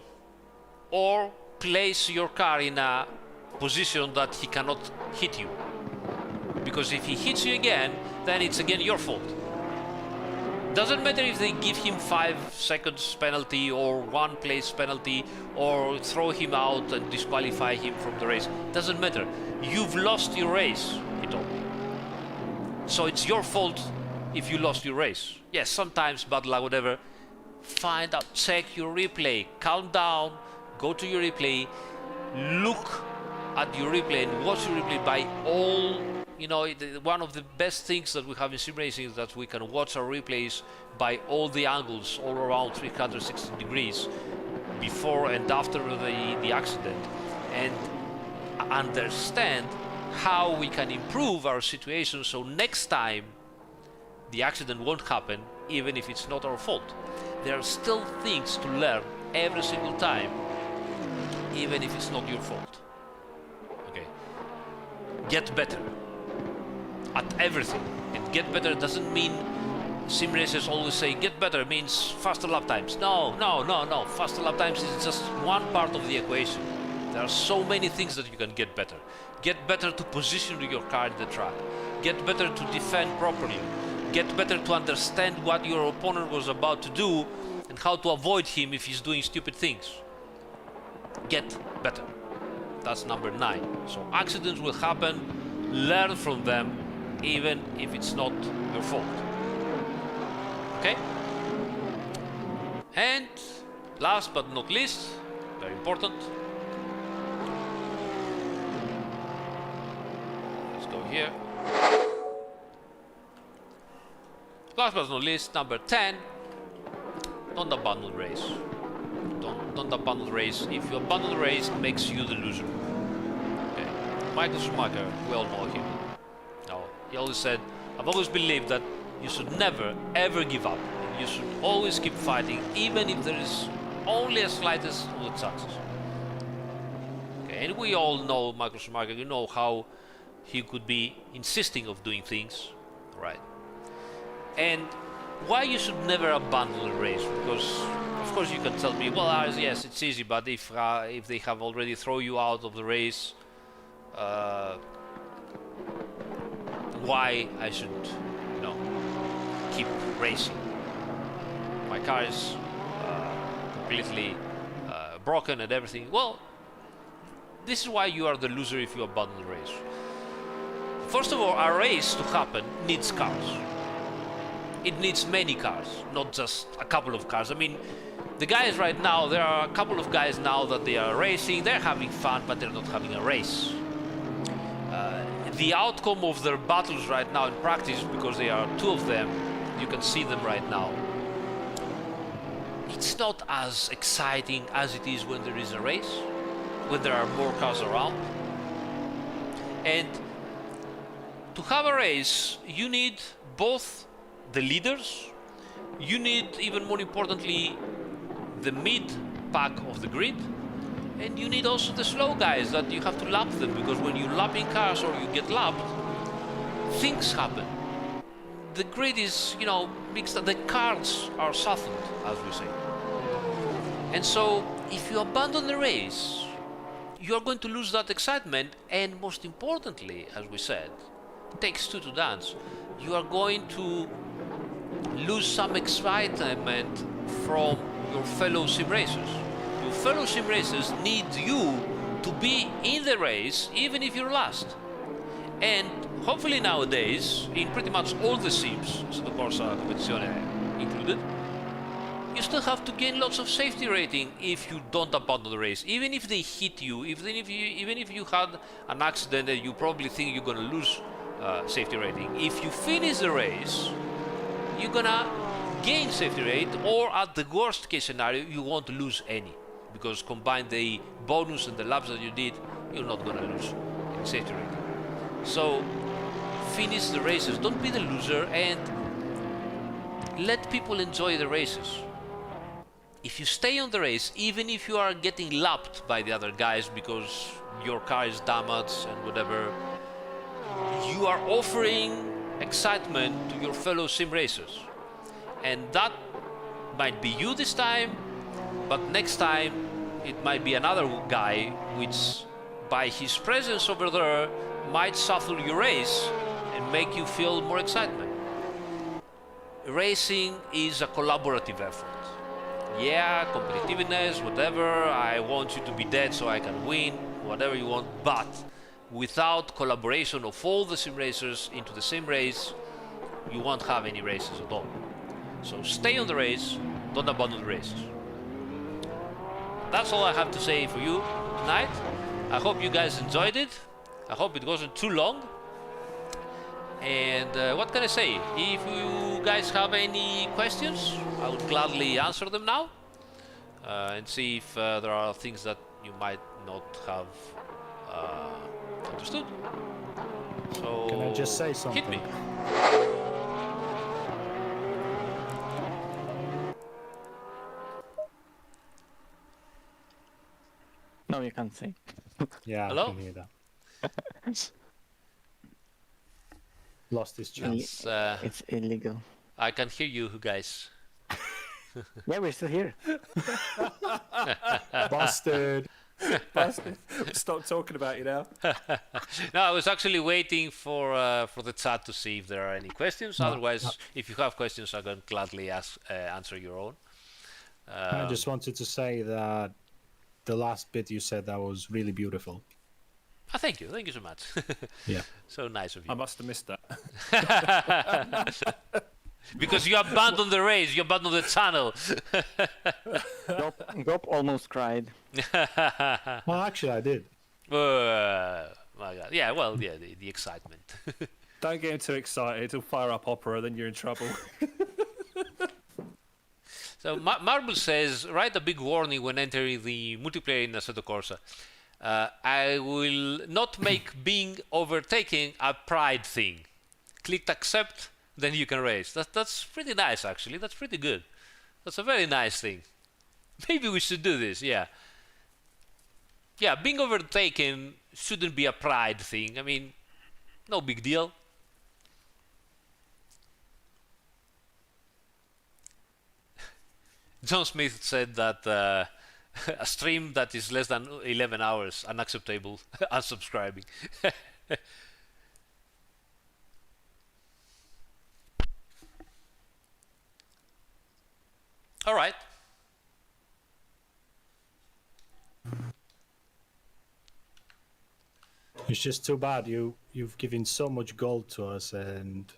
or place your car in a position that he cannot hit you, because if he hits you again, then it's again your fault. Doesn't matter if they give him 5 seconds penalty or 1 place penalty or throw him out and disqualify him from the race. Doesn't matter. You've lost your race, he told me. So it's your fault if you lost your race. Yes, sometimes bad luck, whatever. Find out, check your replay, calm down, go to your replay, look at your replay and watch your replay by all. One of the best things that we have in sim racing is that we can watch our replays by all the angles, all around 360 degrees, before and after the accident, and understand how we can improve our situation, so next time the accident won't happen, even if it's not our fault. There are still things to learn every single time, even if it's not your fault. Okay, get better at everything. And get better doesn't mean, sim racers always say get better means faster lap times. No. Faster lap times is just one part of the equation. There are so many things that you can get better. Get better to position your car in the track. Get better to defend properly. Get better to understand what your opponent was about to do and how to avoid him if he's doing stupid things. Get better. That's number 9. So accidents will happen. Learn from them, even if it's not your fault. Okay? And last but not least, very important, let's go here. Last but not least, number 10, don't abandon the race. Don't abandon the race. If you abandon the race, it makes you the loser. Okay. Michael Schumacher, we all know him. Now, he always said, I've always believed that you should never ever give up. You should always keep fighting, even if there is only a slightest of the chances. Okay, and we all know Michael Schumacher, you know how he could be insisting of doing things, right? And why you should never abandon the race? Because of course you can tell me, well, Aris, yes, it's easy, but if they have already thrown you out of the race, why I should, keep racing. My car is completely broken and everything. Well, this is why you are the loser if you abandon the race. First of all, a race to happen needs cars. It needs many cars, not just a couple of cars. I mean, the guys right now, there are a couple of guys now that they are racing, they're having fun, but they're not having a race. The outcome of their battles right now in practice, because there are two of them, you can see them right now, it's not as exciting as it is when there is a race, when there are more cars around. And to have a race, you need both the leaders, you need, even more importantly, the mid pack of the grid, and you need also the slow guys that you have to lap them, because when you lap in cars or you get lapped, things happen. The grid is, mixed up, the cards are softened, as we say. And so, if you abandon the race, you are going to lose that excitement, and most importantly, as we said, it takes two to dance. You are going to lose some excitement from your fellow sim racers. Your fellow sim racers need you to be in the race, even if you're last. And hopefully nowadays, in pretty much all the sims, Assetto Corsa Competizione included, you still have to gain lots of safety rating if you don't abandon the race. Even if they hit you, even if you had an accident and you probably think you're gonna lose safety rating, if you finish the race, you're gonna gain safety rate, or at the worst case scenario, you won't lose any, because combine the bonus and the laps that you did, you're not gonna lose any safety rating. So finish the races, don't be the loser, and let people enjoy the races. If you stay on the race, even if you are getting lapped by the other guys because your car is damaged and whatever, you are offering excitement to your fellow sim racers. And that might be you this time, but next time it might be another guy, which by his presence over there might shuffle your race and make you feel more excitement. Racing is a collaborative effort. Yeah, competitiveness, whatever, I want you to be dead so I can win, whatever you want, but without collaboration of all the sim racers into the same race, you won't have any races at all. So stay on the race, don't abandon the races. That's all I have to say for you tonight. I hope you guys enjoyed it. I hope it wasn't too long. And what can I say? If you guys have any questions, I would gladly answer them now and see if there are things that you might not have understood. So Can I just say something? hit me. No, you can't say. Yeah, Hello? I can hear that. Lost his chance. It's illegal. I can hear you guys. Yeah, we're still here. Busted. Bastard. Stop talking about you now. No, I was actually waiting for the chat to see if there are any questions. Otherwise, if you have questions, I can gladly answer your own. I just wanted to say that the last bit you said, that was really beautiful. Thank you so much. Yeah. So nice of I you. must have missed that. Because you abandoned the race, you abandoned the channel. Gop almost cried. Well, actually, I did. My God. Yeah, well, yeah, the excitement. Don't get him too excited. He'll fire up opera, then you're in trouble. So Marble says, write a big warning when entering the multiplayer in Assetto Corsa. I will not make being overtaken a pride thing. Click accept, then you can race. That's pretty nice, actually. That's pretty good. That's a very nice thing. Maybe we should do this, yeah. Yeah, being overtaken shouldn't be a pride thing. I mean, no big deal. John Smith said that a stream that is less than 11 hours, unacceptable, unsubscribing. All right. It's just too bad you've given so much gold to us and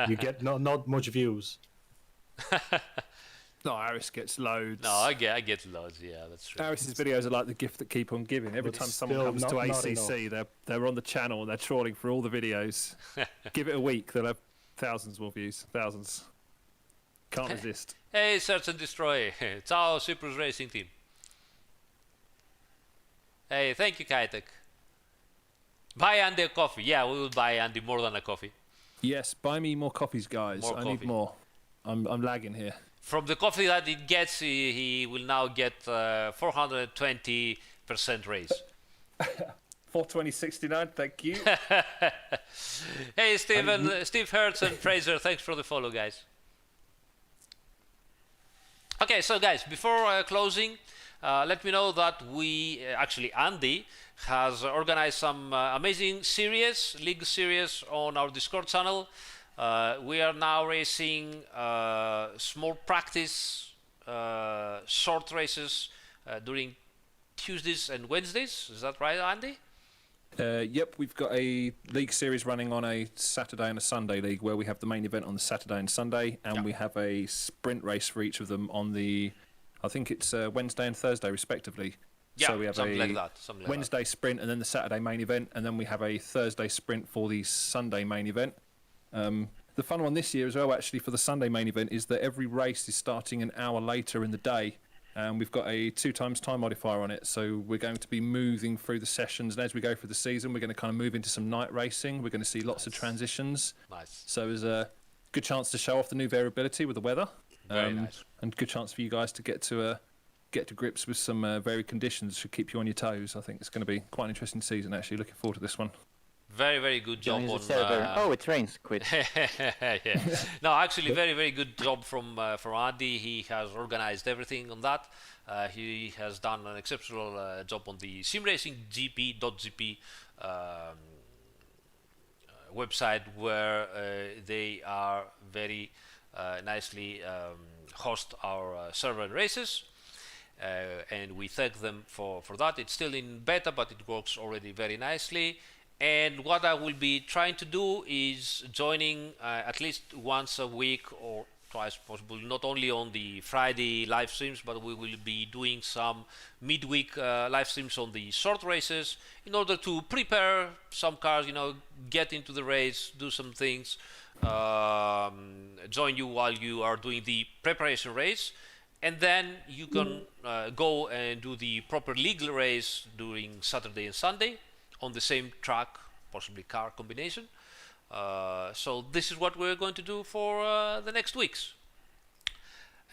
you get not much views. No, Aris gets loads. No, I get loads. Yeah, that's true. Aris's videos are like the gift that keep on giving. Every But time it's someone still comes not to enough. ACC, they're on the channel and they're trawling for all the videos. Give it a week, they'll have thousands more views. Thousands. Can't resist. Hey, Search and Destroy. Ciao, Cyprus Racing Team. Hey, thank you, Kaitek. Buy Andy a coffee. Yeah, we will buy Andy more than a coffee. Yes, buy me more coffees, guys. More I coffee. need more. I'm lagging here. From the coffee that he gets, he will now get 420% raise. 420.69, thank you. Hey, Steve Hertz and Fraser, thanks for the follow, guys. Okay, so guys, before closing, let me know that actually Andy has organized some amazing league series on our Discord channel. We are now racing small practice short races during Tuesdays and Wednesdays. Is that right, Andy? Yep, we've got a league series running on a Saturday and a Sunday league where we have the main event on the Saturday and Sunday, and we have a sprint race for each of them on the, I think it's Wednesday and Thursday respectively. Yeah, so we have something a like that. Wednesday sprint and then the Saturday main event, and then we have a Thursday sprint for the Sunday main event. The fun one this year as well, actually, for the Sunday main event is that every race is starting an hour later in the day. We've got a 2x time modifier on it, so we're going to be moving through the sessions, and as we go through the season, we're going to kind of move into some night racing. We're going to see lots of transitions. Nice. So there's a good chance to show off the new variability with the weather. Very nice. And good chance for you guys to get to grips with some varied conditions. Should keep you on your toes. I think it's going to be quite an interesting season, actually. Looking forward to this one. Very, very good job Join the on. server. Oh, it rains. Quit. Yeah. No, actually, very, very good job from Andy. He has organized everything on that. He has done an exceptional job on the simracinggp.gp website, where they are very nicely host our server and races. And we thank them for that. It's still in beta, but it works already very nicely. And what I will be trying to do is joining at least once a week or twice possible, not only on the Friday live streams, but we will be doing some midweek live streams on the short races in order to prepare some cars, get into the race, do some things, join you while you are doing the preparation race. And then you can go and do the proper legal race during Saturday and Sunday on the same track, possibly car combination. So this is what we're going to do for the next weeks.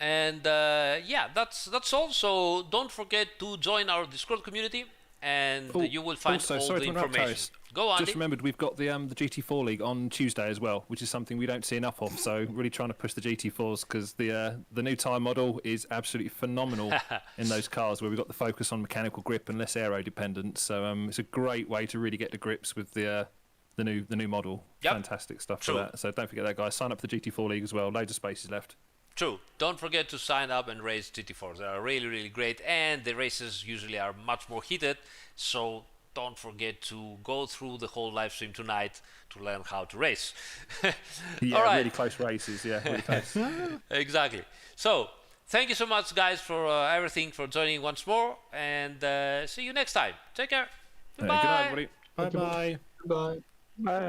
And yeah, that's all. So don't forget to join our Discord community, and you will find all the information. Go on. Just remembered, we've got the GT4 League on Tuesday as well, which is something we don't see enough of. So really trying to push the GT4s, because the new tyre model is absolutely phenomenal in those cars, where we've got the focus on mechanical grip and less aero dependence. So it's a great way to really get to grips with the new model. Yep. Fantastic stuff for that. So don't forget that, guys. Sign up for the GT4 League as well. Loads of spaces left. True. Don't forget to sign up and race GT4s. They are really, really great, and the races usually are much more heated. So don't forget to go through the whole live stream tonight to learn how to race. Yeah, all right. Really close races. Yeah, really close. Exactly. So thank you so much, guys, for everything, for joining once more, and see you next time. Take care. Goodbye. Good night, everybody. Bye-bye. Bye. Bye.